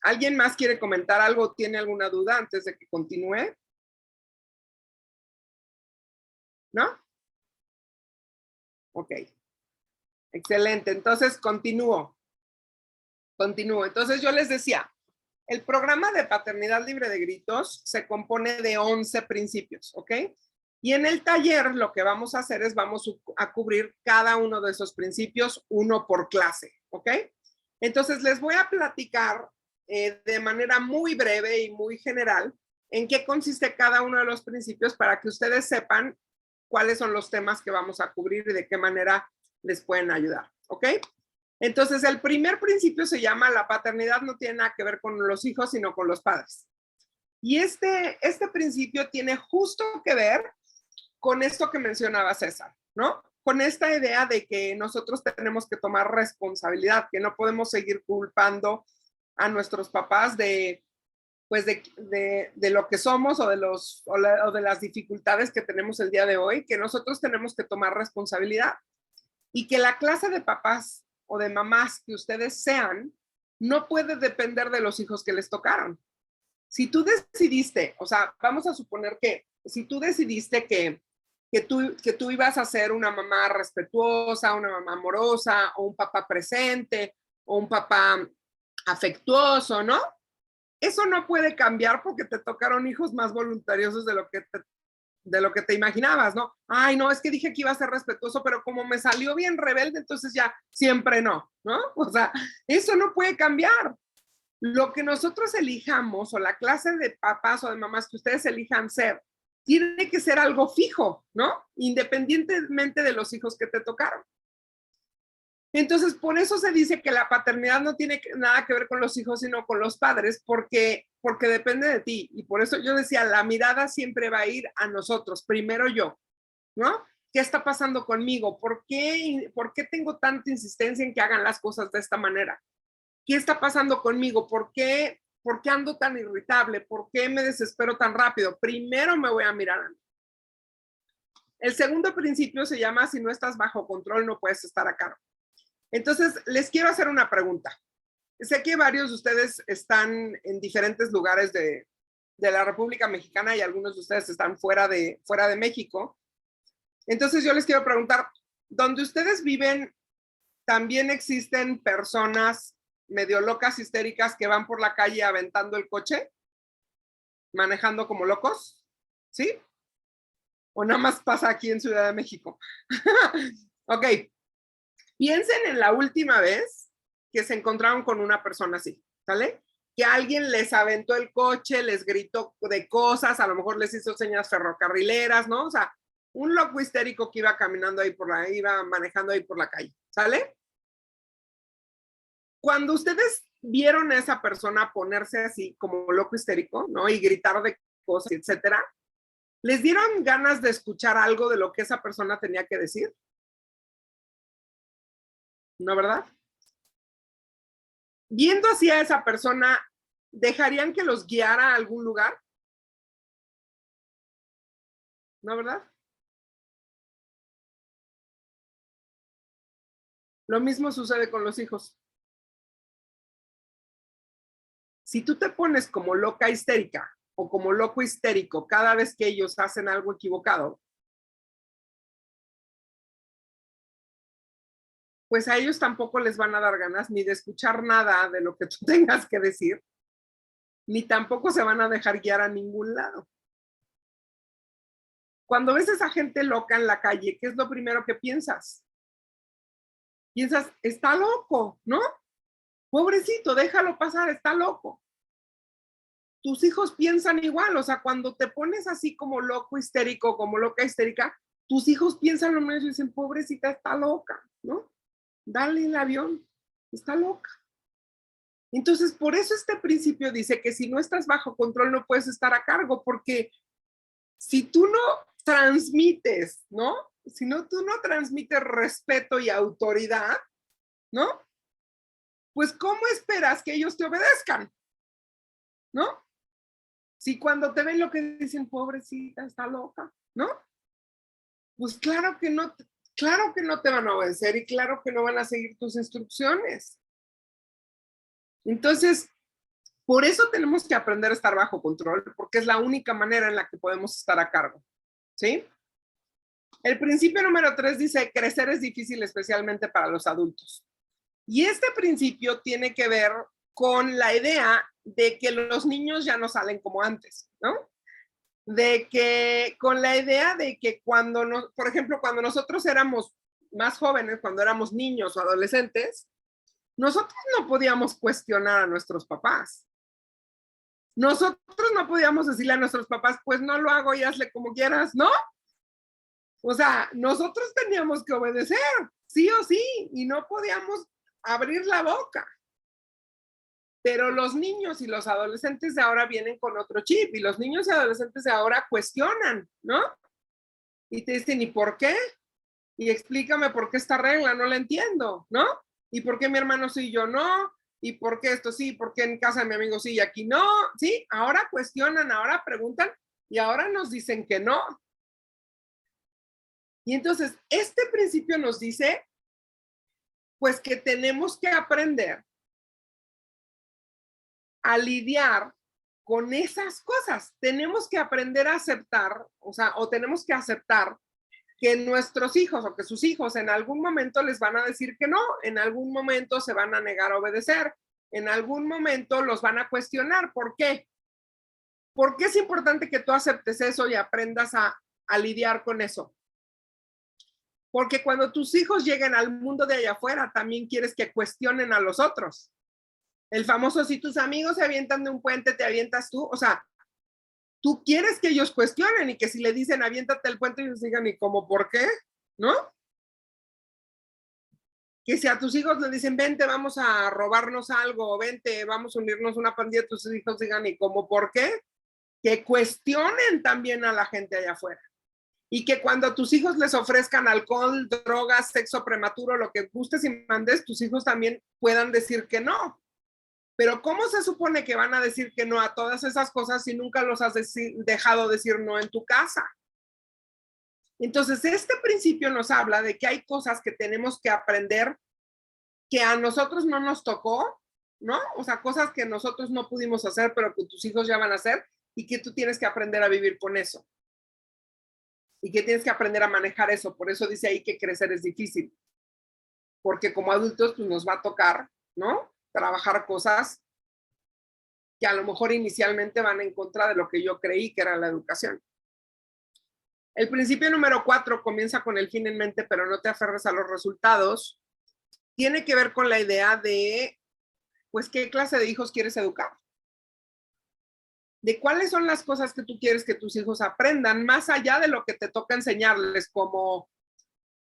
¿Alguien más quiere comentar algo? ¿Tiene alguna duda antes de que continúe? ¿No? Ok. Excelente. Entonces, continúo. Entonces, yo les decía, el programa de Paternidad Libre de Gritos se compone de 11 principios, ¿ok? Y en el taller lo que vamos a hacer es vamos a cubrir cada uno de esos principios, uno por clase, ¿ok? Entonces, les voy a platicar de manera muy breve y muy general en qué consiste cada uno de los principios para que ustedes sepan cuáles son los temas que vamos a cubrir y de qué manera les pueden ayudar, ¿ok? Entonces, el primer principio se llama la paternidad no tiene nada que ver con los hijos, sino con los padres. Y este principio tiene justo que ver con esto que mencionaba César, ¿no? con esta idea de que nosotros tenemos que tomar responsabilidad, que no podemos seguir culpando a nuestros papás de, pues de lo que somos o de las dificultades que tenemos el día de hoy, que nosotros tenemos que tomar responsabilidad y que la clase de papás o de mamás que ustedes sean no puede depender de los hijos que les tocaron. Si tú decidiste, o sea, vamos a suponer que si tú decidiste que tú ibas a ser una mamá respetuosa, una mamá amorosa, o un papá presente, o un papá afectuoso, ¿no? Eso no puede cambiar porque te tocaron hijos más voluntariosos de lo que te imaginabas, ¿no? Ay, no, es que dije que iba a ser respetuoso, pero como me salió bien rebelde, entonces ya siempre no, ¿no? O sea, eso no puede cambiar. Lo que nosotros elijamos o la clase de papás o de mamás que ustedes elijan ser, tiene que ser algo fijo, ¿no? Independientemente de los hijos que te tocaron. Entonces, por eso se dice que la paternidad no tiene nada que ver con los hijos, sino con los padres, porque depende de ti. Y por eso yo decía, la mirada siempre va a ir a nosotros, primero yo, ¿no? ¿Qué está pasando conmigo? ¿Por qué tengo tanta insistencia en que hagan las cosas de esta manera? ¿Qué está pasando conmigo? ¿Por qué ando tan irritable? ¿Por qué me desespero tan rápido? Primero me voy a mirar a mí. El segundo principio se llama, si no estás bajo control, no puedes estar a cargo. Entonces, les quiero hacer una pregunta. Sé que varios de ustedes están en diferentes lugares de la República Mexicana y algunos de ustedes están fuera de México. Entonces, yo les quiero preguntar, ¿dónde ustedes viven también existen personas medio locas, histéricas, que van por la calle aventando el coche, manejando como locos? ¿Sí? ¿O nada más pasa aquí en Ciudad de México? Ok. Piensen en la última vez que se encontraron con una persona así, ¿sale? Que alguien les aventó el coche, les gritó de cosas, a lo mejor les hizo señas ferrocarrileras, ¿no? O sea, un loco histérico que iba caminando ahí iba manejando ahí por la calle, ¿sale? Cuando ustedes vieron a esa persona ponerse así como loco histérico, ¿no? Y gritar de cosas, etcétera, ¿les dieron ganas de escuchar algo de lo que esa persona tenía que decir? ¿No, verdad? Viendo así a esa persona, ¿dejarían que los guiara a algún lugar? ¿No, verdad? Lo mismo sucede con los hijos. Si tú te pones como loca histérica o como loco histérico cada vez que ellos hacen algo equivocado, pues a ellos tampoco les van a dar ganas ni de escuchar nada de lo que tú tengas que decir, ni tampoco se van a dejar guiar a ningún lado. Cuando ves a esa gente loca en la calle, ¿qué es lo primero que piensas? Piensas, está loco, ¿no? Pobrecito, déjalo pasar, está loco. Tus hijos piensan igual, o sea, cuando te pones así como loco histérico, como loca histérica, tus hijos piensan lo mismo y dicen, pobrecita, está loca, ¿no? Dale el avión, está loca. Entonces, por eso este principio dice que si no estás bajo control no puedes estar a cargo, porque si tú no transmites, ¿no? Si no, tú no transmites respeto y autoridad, ¿no? Pues, ¿cómo esperas que ellos te obedezcan? ¿No? Si cuando te ven lo que dicen, pobrecita, está loca, ¿no? Pues claro que no te van a obedecer y claro que no van a seguir tus instrucciones. Entonces, por eso tenemos que aprender a estar bajo control, porque es la única manera en la que podemos estar a cargo, ¿sí? El principio número 3 dice, crecer es difícil especialmente para los adultos. Y este principio tiene que ver con la idea de que los niños ya no salen como antes, ¿no? De que con la idea de que por ejemplo, cuando nosotros éramos más jóvenes, cuando éramos niños o adolescentes, nosotros no podíamos cuestionar a nuestros papás. Nosotros no podíamos decirle a nuestros papás, pues no lo hago y hazle como quieras, ¿no? O sea, nosotros teníamos que obedecer, sí o sí, y no podíamos abrir la boca. Pero los niños y los adolescentes de ahora vienen con otro chip y los niños y adolescentes de ahora cuestionan, ¿no? Y te dicen, ¿y por qué? Y explícame por qué esta regla, no la entiendo, ¿no? ¿Y por qué mi hermano sí y yo no? ¿Y por qué esto sí? ¿Por qué en casa de mi amigo sí y aquí no? Sí, ahora cuestionan, ahora preguntan y ahora nos dicen que no. Y entonces, este principio nos dice, pues que tenemos que aprender a lidiar con esas cosas. Tenemos que aprender a aceptar, o sea, o tenemos que aceptar que nuestros hijos o que sus hijos en algún momento les van a decir que no, en algún momento se van a negar a obedecer, en algún momento los van a cuestionar. ¿Por qué? ¿Por qué es importante que tú aceptes eso y aprendas a lidiar con eso? Porque cuando tus hijos lleguen al mundo de allá afuera, también quieres que cuestionen a los otros. El famoso, si tus amigos se avientan de un puente, te avientas tú. O sea, tú quieres que ellos cuestionen y que si le dicen aviéntate el puente, ellos digan, ¿y cómo por qué? ¿No? Que si a tus hijos le dicen, vente, vamos a robarnos algo, vente, vamos a unirnos a una pandilla, tus hijos digan, ¿y cómo por qué? Que cuestionen también a la gente allá afuera. Y que cuando tus hijos les ofrezcan alcohol, drogas, sexo prematuro, lo que gustes y mandes, tus hijos también puedan decir que no. Pero ¿cómo se supone que van a decir que no a todas esas cosas si nunca los has dejado decir no en tu casa? Entonces, este principio nos habla de que hay cosas que tenemos que aprender que a nosotros no nos tocó, ¿no? O sea, cosas que nosotros no pudimos hacer, pero que tus hijos ya van a hacer y que tú tienes que aprender a vivir con eso. Y que tienes que aprender a manejar eso. Por eso dice ahí que crecer es difícil. Porque como adultos, pues nos va a tocar, ¿no? Trabajar cosas que a lo mejor inicialmente van en contra de lo que yo creí que era la educación. El principio número 4 comienza con el fin en mente, pero no te aferres a los resultados. Tiene que ver con la idea de, pues, ¿qué clase de hijos quieres educar? De cuáles son las cosas que tú quieres que tus hijos aprendan, más allá de lo que te toca enseñarles, como,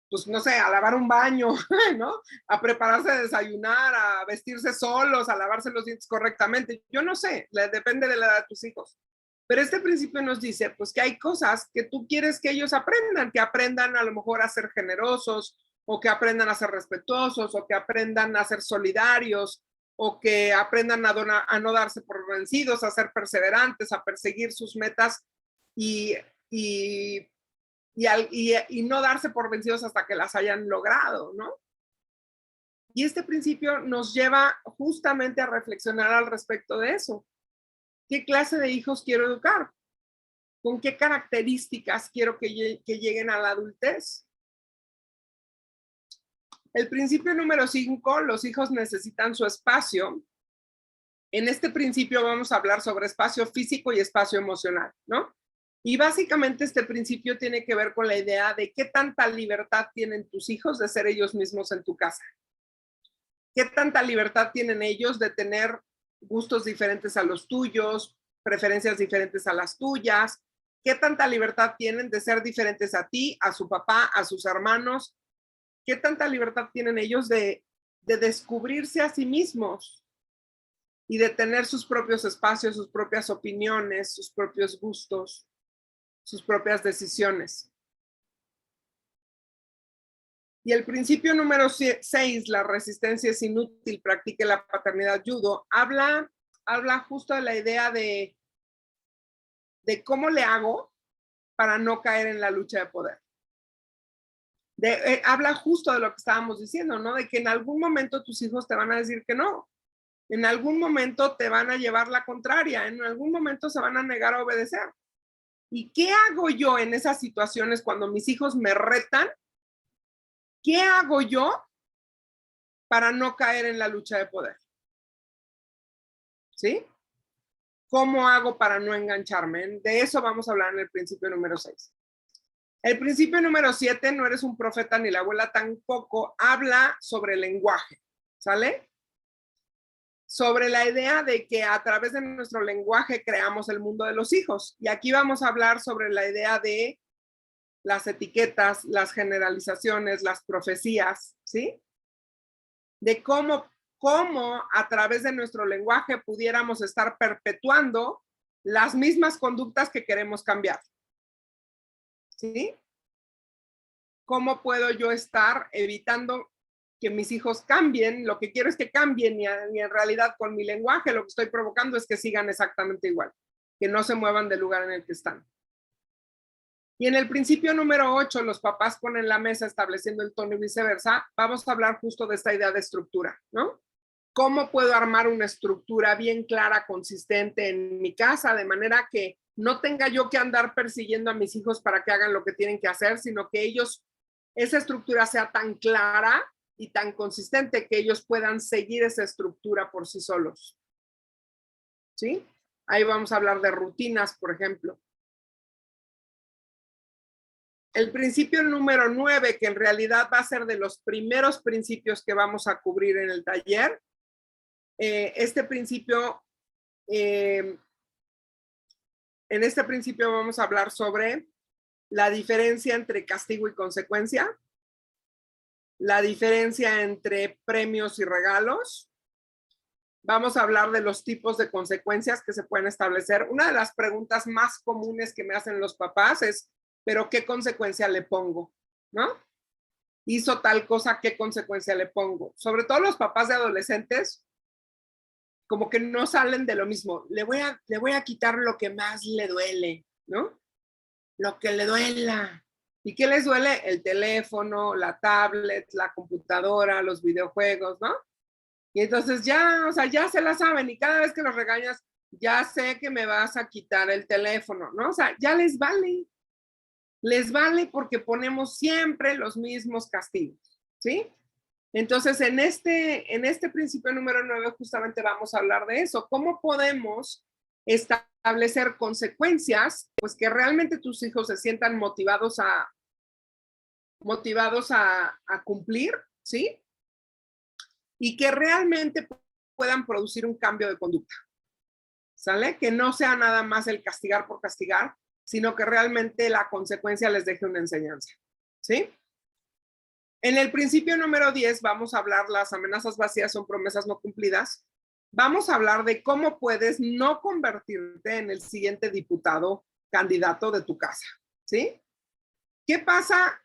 pues, no sé, a lavar un baño, ¿no? A prepararse a desayunar, a vestirse solos, a lavarse los dientes correctamente. Yo no sé, depende de la edad de tus hijos. Pero este principio nos dice, pues, que hay cosas que tú quieres que ellos aprendan, que aprendan a lo mejor a ser generosos, o que aprendan a ser respetuosos, o que aprendan a ser solidarios, o que aprendan a no darse por vencidos, a ser perseverantes, a perseguir sus metas y, y, y no darse por vencidos hasta que las hayan logrado, ¿no? Y este principio nos lleva justamente a reflexionar al respecto de eso. ¿Qué clase de hijos quiero educar? ¿Con qué características quiero que lleguen a la adultez? El principio número 5, los hijos necesitan su espacio. En este principio vamos a hablar sobre espacio físico y espacio emocional, ¿no? Y básicamente este principio tiene que ver con la idea de qué tanta libertad tienen tus hijos de ser ellos mismos en tu casa. ¿Qué tanta libertad tienen ellos de tener gustos diferentes a los tuyos, preferencias diferentes a las tuyas? ¿Qué tanta libertad tienen de ser diferentes a ti, a su papá, a sus hermanos? ¿Qué tanta libertad tienen ellos de descubrirse a sí mismos y de tener sus propios espacios, sus propias opiniones, sus propios gustos, sus propias decisiones? Y el principio número 6, la resistencia es inútil, practique la paternidad judo, habla justo de la idea de cómo le hago para no caer en la lucha de poder. Habla justo de lo que estábamos diciendo, ¿no? De que en algún momento tus hijos te van a decir que no. En algún momento te van a llevar la contraria. En algún momento se van a negar a obedecer. ¿Y qué hago yo en esas situaciones cuando mis hijos me retan? ¿Qué hago yo para no caer en la lucha de poder? ¿Sí? ¿Cómo hago para no engancharme? De eso vamos a hablar en el principio número 6. El principio número 7, no eres un profeta ni la abuela tampoco, habla sobre el lenguaje, ¿sale? Sobre la idea de que a través de nuestro lenguaje creamos el mundo de los hijos. Y aquí vamos a hablar sobre la idea de las etiquetas, las generalizaciones, las profecías, ¿sí? De cómo a través de nuestro lenguaje pudiéramos estar perpetuando las mismas conductas que queremos cambiar. ¿Sí? ¿cómo puedo yo estar evitando que mis hijos cambien? Lo que quiero es que cambien y en realidad con mi lenguaje lo que estoy provocando es que sigan exactamente igual, que no se muevan del lugar en el que están. Y en el principio número 8, los papás ponen la mesa estableciendo el tono y viceversa. Vamos a hablar justo de esta idea de estructura, ¿no? ¿Cómo puedo armar una estructura bien clara, consistente en mi casa, de manera que no tenga yo que andar persiguiendo a mis hijos para que hagan lo que tienen que hacer, sino que ellos, esa estructura sea tan clara y tan consistente que ellos puedan seguir esa estructura por sí solos? ¿Sí? Ahí vamos a hablar de rutinas, por ejemplo. El principio número 9, que en realidad va a ser de los primeros principios que vamos a cubrir en el taller. Este principio, en este principio vamos a hablar sobre la diferencia entre castigo y consecuencia, la diferencia entre premios y regalos. Vamos a hablar de los tipos de consecuencias que se pueden establecer. Una de las preguntas más comunes que me hacen los papás es, ¿pero qué consecuencia le pongo? ¿No? Hizo tal cosa, ¿qué consecuencia le pongo? Sobre todo los papás de adolescentes, como que no salen de lo mismo. Le voy a quitar lo que más le duele, ¿no? Lo que le duela. ¿Y qué les duele? El teléfono, la tablet, la computadora, los videojuegos, ¿no? Y entonces ya, o sea, ya se la saben y cada vez que los regañas, ya sé que me vas a quitar el teléfono, ¿no? O sea, ya les vale. Les vale porque ponemos siempre los mismos castigos, ¿sí? Entonces, en este principio número 9, justamente vamos a hablar de eso. ¿Cómo podemos establecer consecuencias, pues que realmente tus hijos se sientan motivados a cumplir, ¿sí? Y que realmente puedan producir un cambio de conducta, ¿sale? Que no sea nada más el castigar por castigar, sino que realmente la consecuencia les deje una enseñanza, ¿sí? En el principio número 10 vamos a hablar, las amenazas vacías son promesas no cumplidas. Vamos a hablar de cómo puedes no convertirte en el siguiente diputado candidato de tu casa, ¿sí? ¿Qué pasa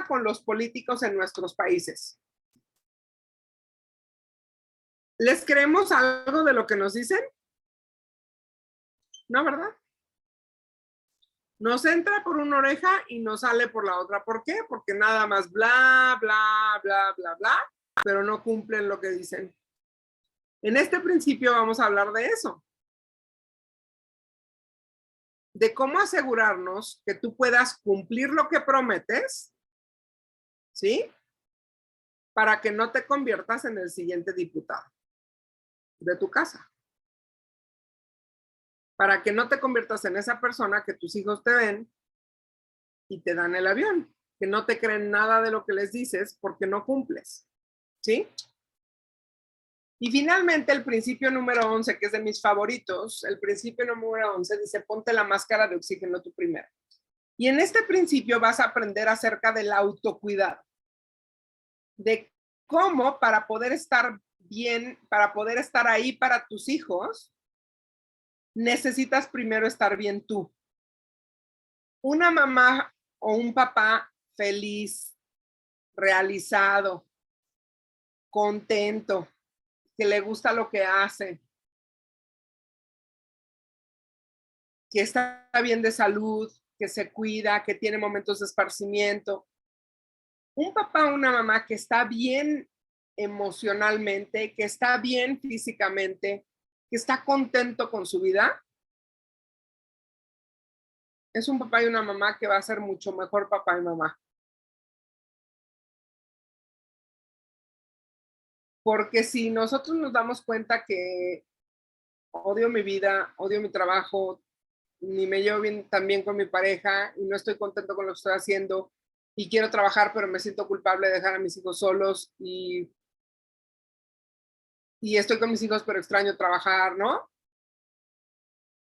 con los políticos en nuestros países? ¿Les creemos algo de lo que nos dicen? No, ¿verdad? Nos entra por una oreja y nos sale por la otra. ¿Por qué? Porque nada más bla, bla, bla, bla, bla, pero no cumplen lo que dicen. En este principio vamos a hablar de eso. De cómo asegurarnos que tú puedas cumplir lo que prometes, ¿sí? Para que no te conviertas en el siguiente diputado de tu casa. Para que no te conviertas en esa persona que tus hijos te ven y te dan el avión, que no te creen nada de lo que les dices porque no cumples, ¿sí? Y finalmente el principio número 11, que es de mis favoritos, el principio número 11 dice, ponte la máscara de oxígeno tú primero. Y en este principio vas a aprender acerca del autocuidado, de cómo para poder estar bien, para poder estar ahí para tus hijos, necesitas primero estar bien tú. Una mamá o un papá feliz, realizado, contento, que le gusta lo que hace, que está bien de salud, que se cuida, que tiene momentos de esparcimiento. Un papá o una mamá que está bien emocionalmente, que está bien físicamente, que está contento con su vida, es un papá y una mamá que va a ser mucho mejor papá y mamá. Porque si nosotros nos damos cuenta que odio mi vida, odio mi trabajo, ni me llevo bien también con mi pareja y no estoy contento con lo que estoy haciendo y quiero trabajar, pero me siento culpable de dejar a mis hijos solos y estoy con mis hijos, pero extraño trabajar, ¿no?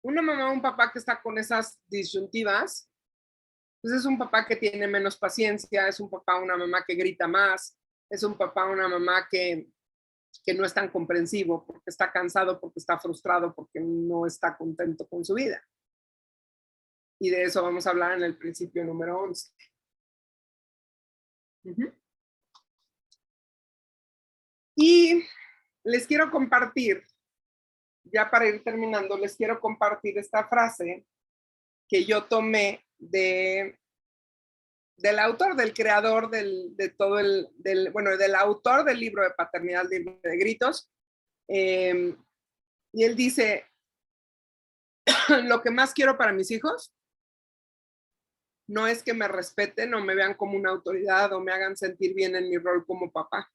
Una mamá o un papá que está con esas disyuntivas, pues es un papá que tiene menos paciencia, es un papá o una mamá que grita más, es un papá o una mamá que no es tan comprensivo, porque está cansado, porque está frustrado, porque no está contento con su vida. Y de eso vamos a hablar en el principio número 11. Ujú. Y les quiero compartir, ya para ir terminando, les quiero compartir esta frase que yo tomé del autor, del creador del autor del libro de Paternidad Libre de Gritos. Y él dice, lo que más quiero para mis hijos no es que me respeten o me vean como una autoridad o me hagan sentir bien en mi rol como papá.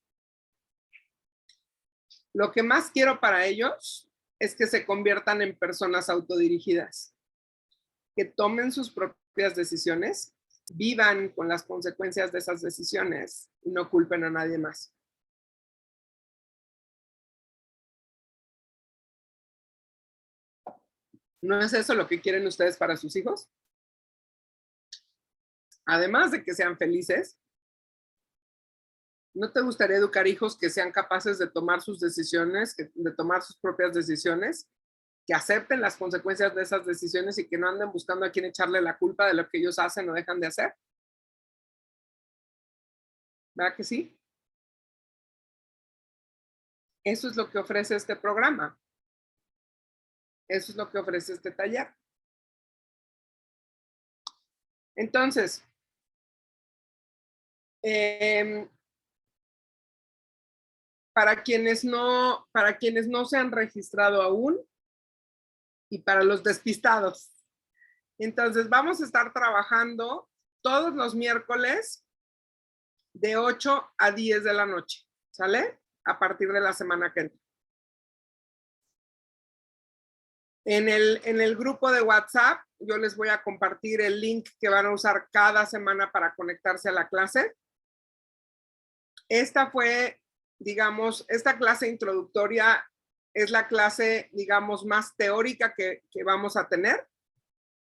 Lo que más quiero para ellos es que se conviertan en personas autodirigidas, que tomen sus propias decisiones, vivan con las consecuencias de esas decisiones y no culpen a nadie más. ¿No es eso lo que quieren ustedes para sus hijos? Además de que sean felices, ¿no te gustaría educar hijos que sean capaces de tomar sus decisiones, de tomar sus propias decisiones, que acepten las consecuencias de esas decisiones y que no anden buscando a quién echarle la culpa de lo que ellos hacen o dejan de hacer? ¿Verdad que sí? Eso es lo que ofrece este programa. Eso es lo que ofrece este taller. Entonces, para quienes no se han registrado aún y para los despistados. Entonces, vamos a estar trabajando todos los miércoles de 8 a 10 de la noche, ¿sale? A partir de la semana que entra. En el grupo de WhatsApp, yo les voy a compartir el link que van a usar cada semana para conectarse a la clase. Esta fue, digamos, esta clase introductoria es la clase, digamos, más teórica que vamos a tener.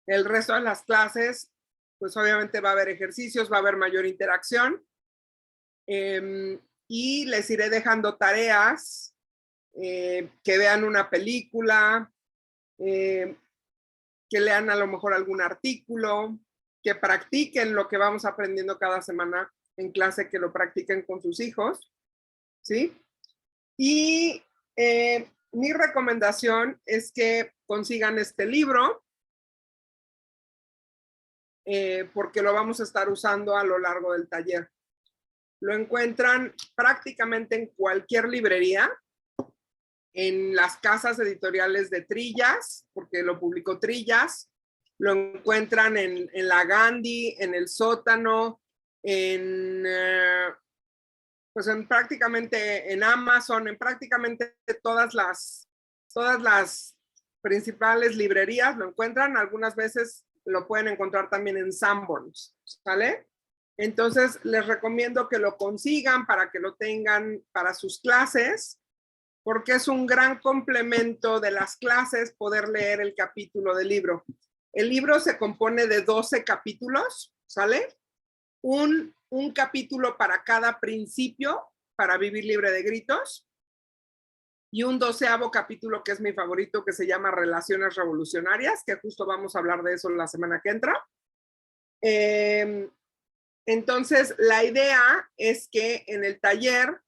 El resto de las clases, pues obviamente va a haber ejercicios, va a haber mayor interacción. Y les iré dejando tareas, que vean una película, que lean a lo mejor algún artículo, que practiquen lo que vamos aprendiendo cada semana en clase, que lo practiquen con sus hijos, ¿sí? Y mi recomendación es que consigan este libro, porque lo vamos a estar usando a lo largo del taller. Lo encuentran prácticamente en cualquier librería, en las casas editoriales de Trillas, porque lo publicó Trillas. Lo encuentran en la Gandhi, en el Sótano, pues prácticamente en Amazon, en prácticamente todas las principales librerías lo encuentran. Algunas veces lo pueden encontrar también en Sanborns, ¿sale? Entonces, les recomiendo que lo consigan para que lo tengan para sus clases, porque es un gran complemento de las clases poder leer el capítulo del libro. El libro se compone de 12 capítulos, ¿sale? Un capítulo para cada principio, para vivir libre de gritos, y un 12º capítulo que es mi favorito, que se llama Relaciones Revolucionarias, que justo vamos a hablar de eso la semana que entra. Entonces, la idea es que en el taller,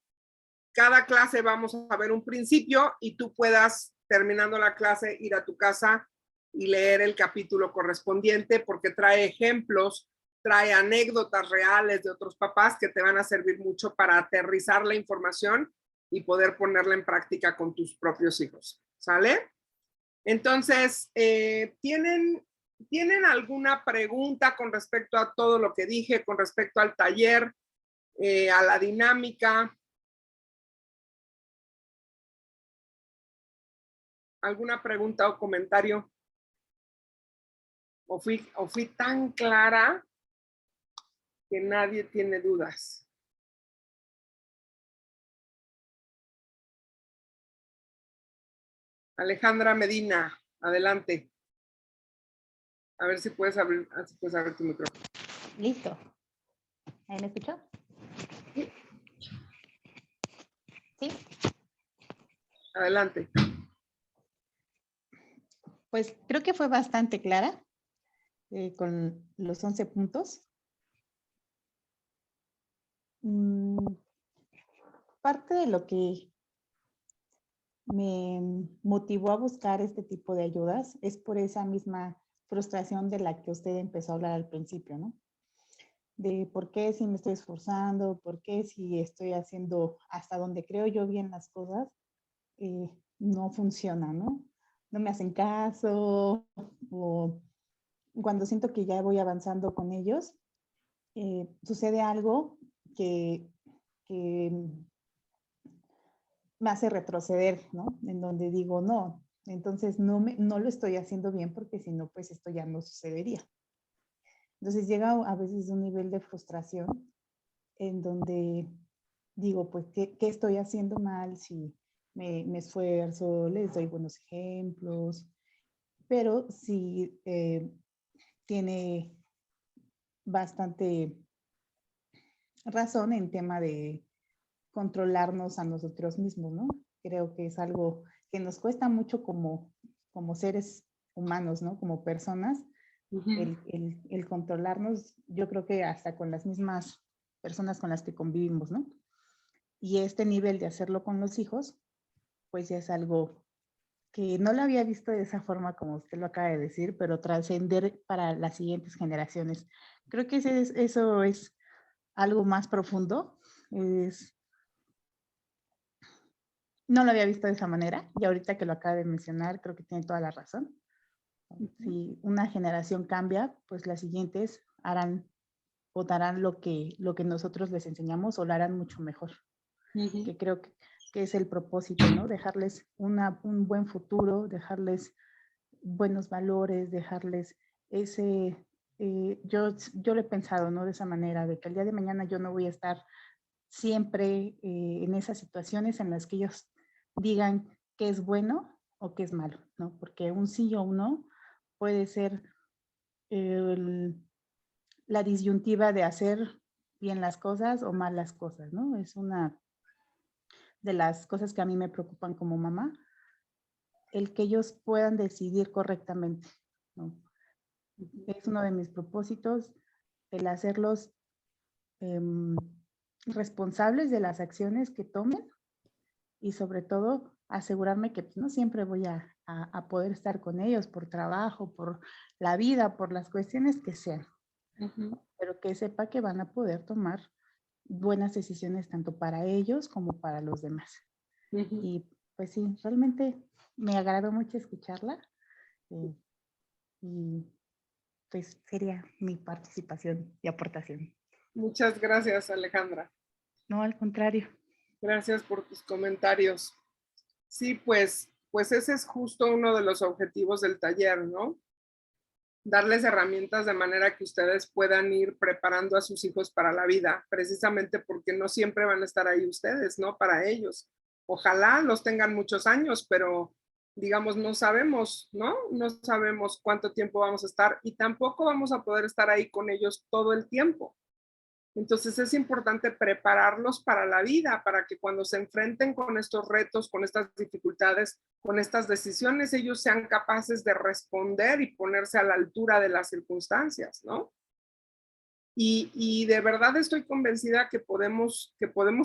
cada clase vamos a ver un principio y tú puedas, terminando la clase, ir a tu casa y leer el capítulo correspondiente, porque trae ejemplos, trae anécdotas reales de otros papás que te van a servir mucho para aterrizar la información y poder ponerla en práctica con tus propios hijos, ¿sale? Entonces, ¿tienen alguna pregunta con respecto a todo lo que dije, con respecto al taller, a la dinámica? ¿Alguna pregunta o comentario? ¿O fui tan clara que nadie tiene dudas? Alejandra Medina, adelante. A ver si puedes abrir tu micrófono. Listo. ¿Ahí me escuchó? Sí. Sí. Adelante. Pues creo que fue bastante clara con los 11 puntos. Mm, Parte de lo que me motivó a buscar este tipo de ayudas es por esa misma frustración de la que usted empezó a hablar al principio, ¿no? De por qué si me estoy esforzando, por qué si estoy haciendo hasta donde creo yo bien las cosas, no funciona, ¿no? No me hacen caso, o cuando siento que ya voy avanzando con ellos, sucede algo que me hace retroceder, ¿no? En donde digo, no, entonces no lo estoy haciendo bien porque si no, pues esto ya no sucedería. Entonces llega a veces un nivel de frustración en donde digo, pues, ¿qué estoy haciendo mal? Si me esfuerzo, les doy buenos ejemplos, pero si tiene bastante razón en tema de controlarnos a nosotros mismos, ¿no? Creo que es algo que nos cuesta mucho como seres humanos, ¿no? Como personas, el controlarnos, yo creo que hasta con las mismas personas con las que convivimos, ¿no? Y este nivel de hacerlo con los hijos, pues ya es algo que no lo había visto de esa forma como usted lo acaba de decir, pero trascender para las siguientes generaciones. Creo que eso es algo más profundo. No lo había visto de esa manera y ahorita que lo acaba de mencionar, creo que tiene toda la razón. Si una generación cambia, pues las siguientes harán o darán lo que nosotros les enseñamos o lo harán mucho mejor. Que creo que es el propósito, ¿no? Dejarles un buen futuro, dejarles buenos valores, dejarles ese... yo lo he pensado, ¿no? De esa manera, de que el día de mañana yo no voy a estar siempre en esas situaciones en las que ellos digan qué es bueno o qué es malo, ¿no? Porque un sí o un no puede ser la disyuntiva de hacer bien las cosas o mal las cosas, ¿no? Es una de las cosas que a mí me preocupan como mamá, el que ellos puedan decidir correctamente, ¿no? Es uno de mis propósitos, el hacerlos responsables de las acciones que tomen y sobre todo asegurarme que pues, no siempre voy a poder estar con ellos por trabajo, por la vida, por las cuestiones que sean, pero que sepa que van a poder tomar buenas decisiones tanto para ellos como para los demás. Y pues sí, realmente me agradó mucho escucharla y pues sería mi participación y aportación. Muchas gracias, Alejandra. No, al contrario. Gracias por tus comentarios. Sí, pues ese es justo uno de los objetivos del taller, ¿no? Darles herramientas de manera que ustedes puedan ir preparando a sus hijos para la vida, precisamente porque no siempre van a estar ahí ustedes, ¿no? Para ellos. Ojalá los tengan muchos años, pero digamos, no sabemos, ¿no? No sabemos cuánto tiempo vamos a estar y tampoco vamos a poder estar ahí con ellos todo el tiempo. Entonces es importante prepararlos para la vida, para que cuando se enfrenten con estos retos, con estas dificultades, con estas decisiones, ellos sean capaces de responder y ponerse a la altura de las circunstancias, ¿no? Y de verdad estoy convencida que podemos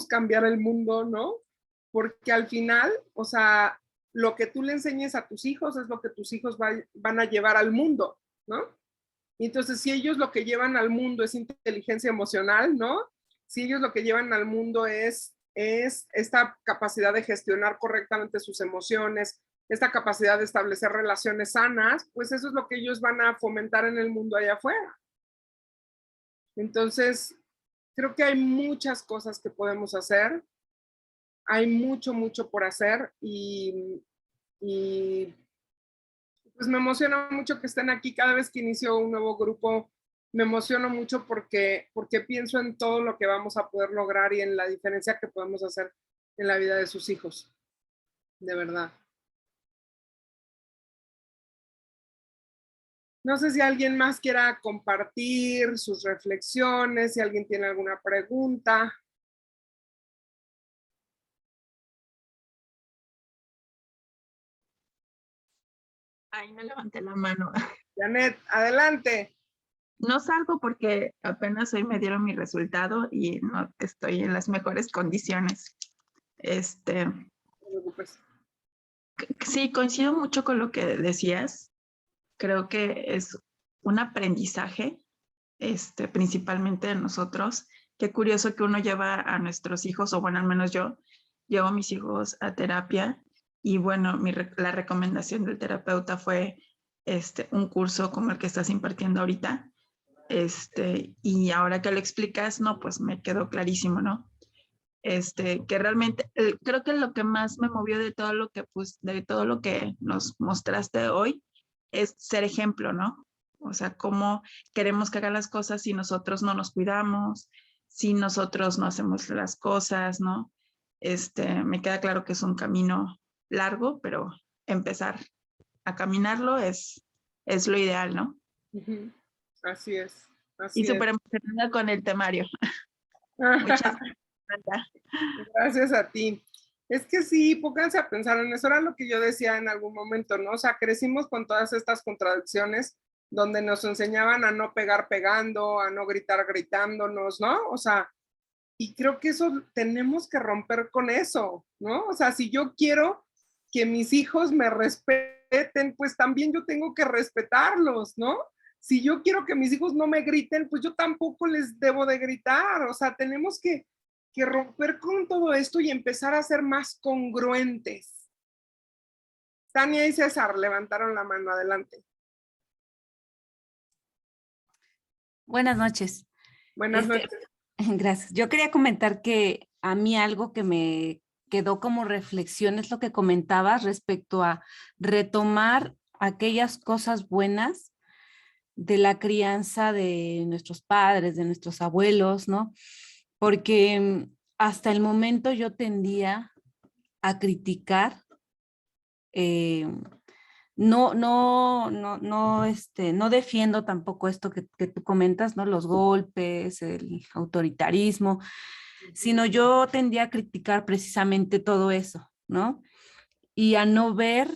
cambiar el mundo, ¿no? Porque al final, o sea, lo que tú le enseñes a tus hijos es lo que tus hijos van a llevar al mundo, ¿no? Y entonces, si ellos lo que llevan al mundo es inteligencia emocional, ¿no? Si ellos lo que llevan al mundo es esta capacidad de gestionar correctamente sus emociones, esta capacidad de establecer relaciones sanas, pues eso es lo que ellos van a fomentar en el mundo allá afuera. Entonces, creo que hay muchas cosas que podemos hacer, hay mucho, mucho por hacer y pues me emociona mucho que estén aquí. Cada vez que inicio un nuevo grupo, me emociono mucho porque pienso en todo lo que vamos a poder lograr y en la diferencia que podemos hacer en la vida de sus hijos. De verdad. No sé si alguien más quiera compartir sus reflexiones, si alguien tiene alguna pregunta. Ay, no levanté la mano. Janet, adelante. No salgo porque apenas hoy me dieron mi resultado y no estoy en las mejores condiciones. No te preocupes. Sí, coincido mucho con lo que decías. Creo que es un aprendizaje, principalmente de nosotros. Qué curioso que uno lleva a nuestros hijos, o bueno, al menos yo llevo a mis hijos a terapia y bueno, la recomendación del terapeuta fue un curso como el que estás impartiendo ahorita. Y ahora que lo explicas, no, pues me quedó clarísimo, ¿no? Que realmente creo que lo que más me movió de todo lo que de todo lo que nos mostraste hoy es ser ejemplo, ¿no? O sea, cómo queremos que hagan las cosas si nosotros no nos cuidamos, si nosotros no hacemos las cosas, ¿no? Me queda claro que es un camino largo, pero empezar a caminarlo es lo ideal, ¿no? Ujú. Así es. Y Así es. súper emocionada con el temario. Muchas gracias. Gracias a ti. Es que sí, pónganse a pensar en eso, era lo que yo decía en algún momento, ¿no? O sea, crecimos con todas estas contradicciones donde nos enseñaban a no pegar pegando, a no gritar gritándonos, ¿no? O sea, y creo que eso tenemos que romper con eso, ¿no? O sea, si yo quiero que mis hijos me respeten, pues también yo tengo que respetarlos, ¿no? Si yo quiero que mis hijos no me griten, pues yo tampoco les debo de gritar. O sea, tenemos que romper con todo esto y empezar a ser más congruentes. Tania y César levantaron la mano, adelante. Buenas noches. Buenas noches. Gracias. Yo quería comentar que a mí algo que me quedó como reflexión es lo que comentabas respecto a retomar aquellas cosas buenas de la crianza de nuestros padres, de nuestros abuelos, ¿no? Porque hasta el momento yo tendía a criticar, no defiendo tampoco esto que tú comentas, ¿no? Los golpes, el autoritarismo, sino yo tendía a criticar precisamente todo eso, ¿no? Y a no ver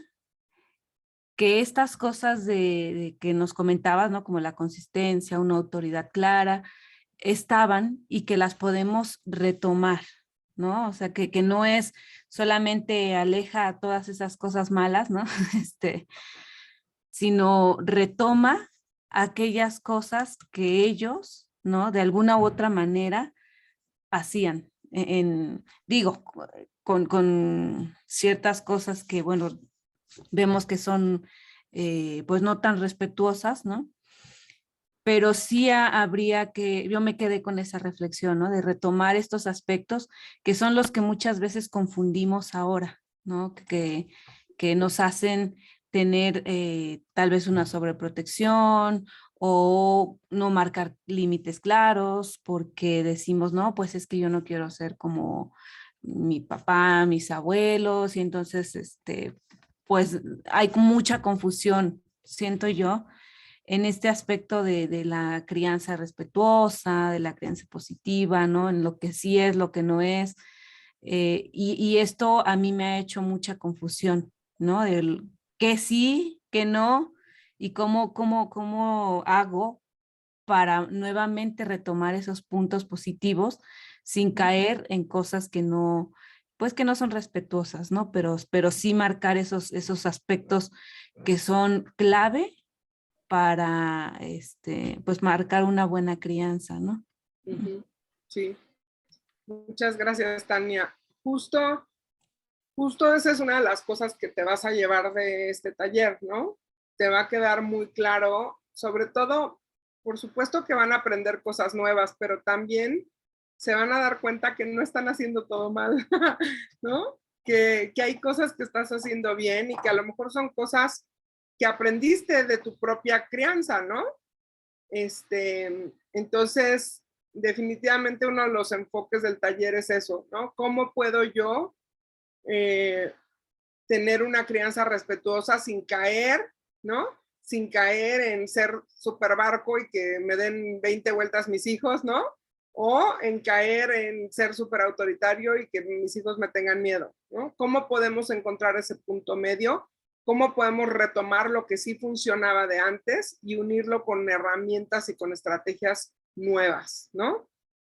que estas cosas de que nos comentabas, ¿no? Como la consistencia, una autoridad clara, estaban y que las podemos retomar, ¿no? O sea, que no es solamente aleja todas esas cosas malas, ¿no? Sino retoma aquellas cosas que ellos, ¿no? De alguna u otra manera hacían. Digo, con ciertas cosas que, bueno, vemos que son, pues, no tan respetuosas, ¿no? Pero sí habría que, yo me quedé con esa reflexión, ¿no? De retomar estos aspectos que son los que muchas veces confundimos ahora, ¿no? Que nos hacen tener tal vez una sobreprotección o no marcar límites claros porque decimos, no, pues es que yo no quiero ser como mi papá, mis abuelos, y entonces, pues hay mucha confusión, siento yo, en este aspecto de la crianza respetuosa, de la crianza positiva, ¿no? En lo que sí es, lo que no es. Y esto a mí me ha hecho mucha confusión, ¿no? Del qué sí, qué no, y cómo hago para nuevamente retomar esos puntos positivos sin caer en cosas que no, pues que no son respetuosas, ¿no? Pero sí marcar esos aspectos que son clave para, pues, marcar una buena crianza, ¿no? Sí. Muchas gracias, Tania. Justo esa es una de las cosas que te vas a llevar de este taller, ¿no? Te va a quedar muy claro, sobre todo, por supuesto que van a aprender cosas nuevas, pero también se van a dar cuenta que no están haciendo todo mal, ¿no? Que hay cosas que estás haciendo bien y que a lo mejor son cosas que aprendiste de tu propia crianza, ¿no? Entonces, definitivamente uno de los enfoques del taller es eso, ¿no? ¿Cómo puedo yo tener una crianza respetuosa sin caer, ¿no? Sin caer en ser súper barco y que me den 20 vueltas mis hijos, ¿no? O en caer en ser súper autoritario y que mis hijos me tengan miedo, ¿no? ¿Cómo podemos encontrar ese punto medio cómo podemos retomar lo que sí funcionaba de antes y unirlo con herramientas y con estrategias nuevas, ¿no?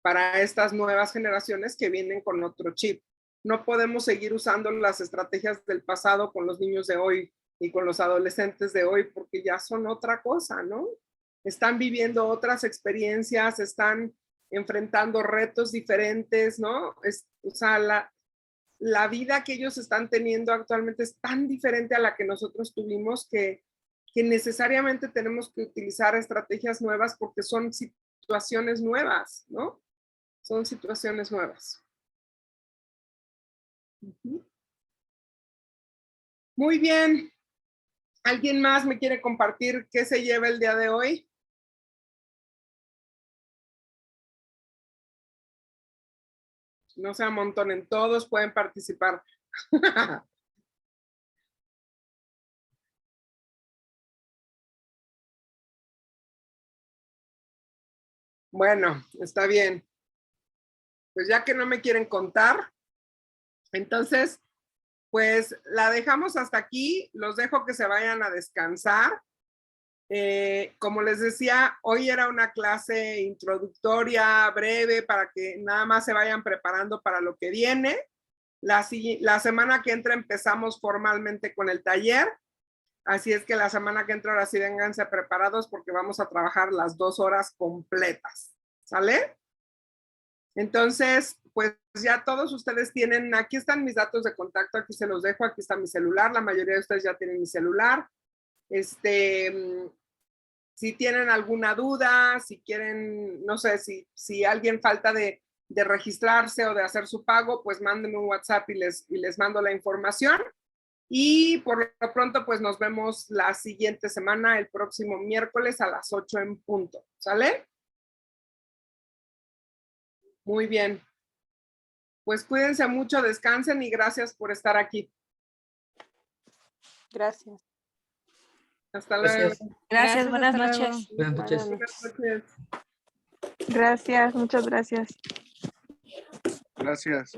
Para estas nuevas generaciones que vienen con otro chip. No podemos seguir usando las estrategias del pasado con los niños de hoy y con los adolescentes de hoy porque ya son otra cosa, ¿no? Están viviendo otras experiencias, están enfrentando retos diferentes, ¿no? O sea, la vida que ellos están teniendo actualmente es tan diferente a la que nosotros tuvimos que necesariamente tenemos que utilizar estrategias nuevas porque son situaciones nuevas, ¿no? Son situaciones nuevas. Muy bien. ¿Alguien más me quiere compartir qué se lleva el día de hoy? No se amontonen, todos pueden participar. Bueno, está bien. Pues ya que no me quieren contar, entonces, pues la dejamos hasta aquí. Los dejo que se vayan a descansar. Como les decía, hoy era una clase introductoria breve para que nada más se vayan preparando para lo que viene. La semana que entra empezamos formalmente con el taller. Así es que la semana que entra ahora sí vénganse preparados porque vamos a trabajar las 2 horas completas. ¿Sale? Entonces, pues ya todos ustedes tienen, aquí están mis datos de contacto, aquí se los dejo, aquí está mi celular, la mayoría de ustedes ya tienen mi celular. Si tienen alguna duda, si quieren, no sé, si alguien falta de registrarse o de hacer su pago, pues mándenme un WhatsApp y les mando la información. Y por lo pronto, pues nos vemos la siguiente semana, el próximo miércoles a las 8 en punto. ¿Sale? Muy bien. Pues cuídense mucho, descansen y gracias por estar aquí. Gracias. Hasta luego. Gracias. Gracias, buenas hasta luego. noches. Buenas noches. Buenas noches. Gracias, muchas gracias. Gracias.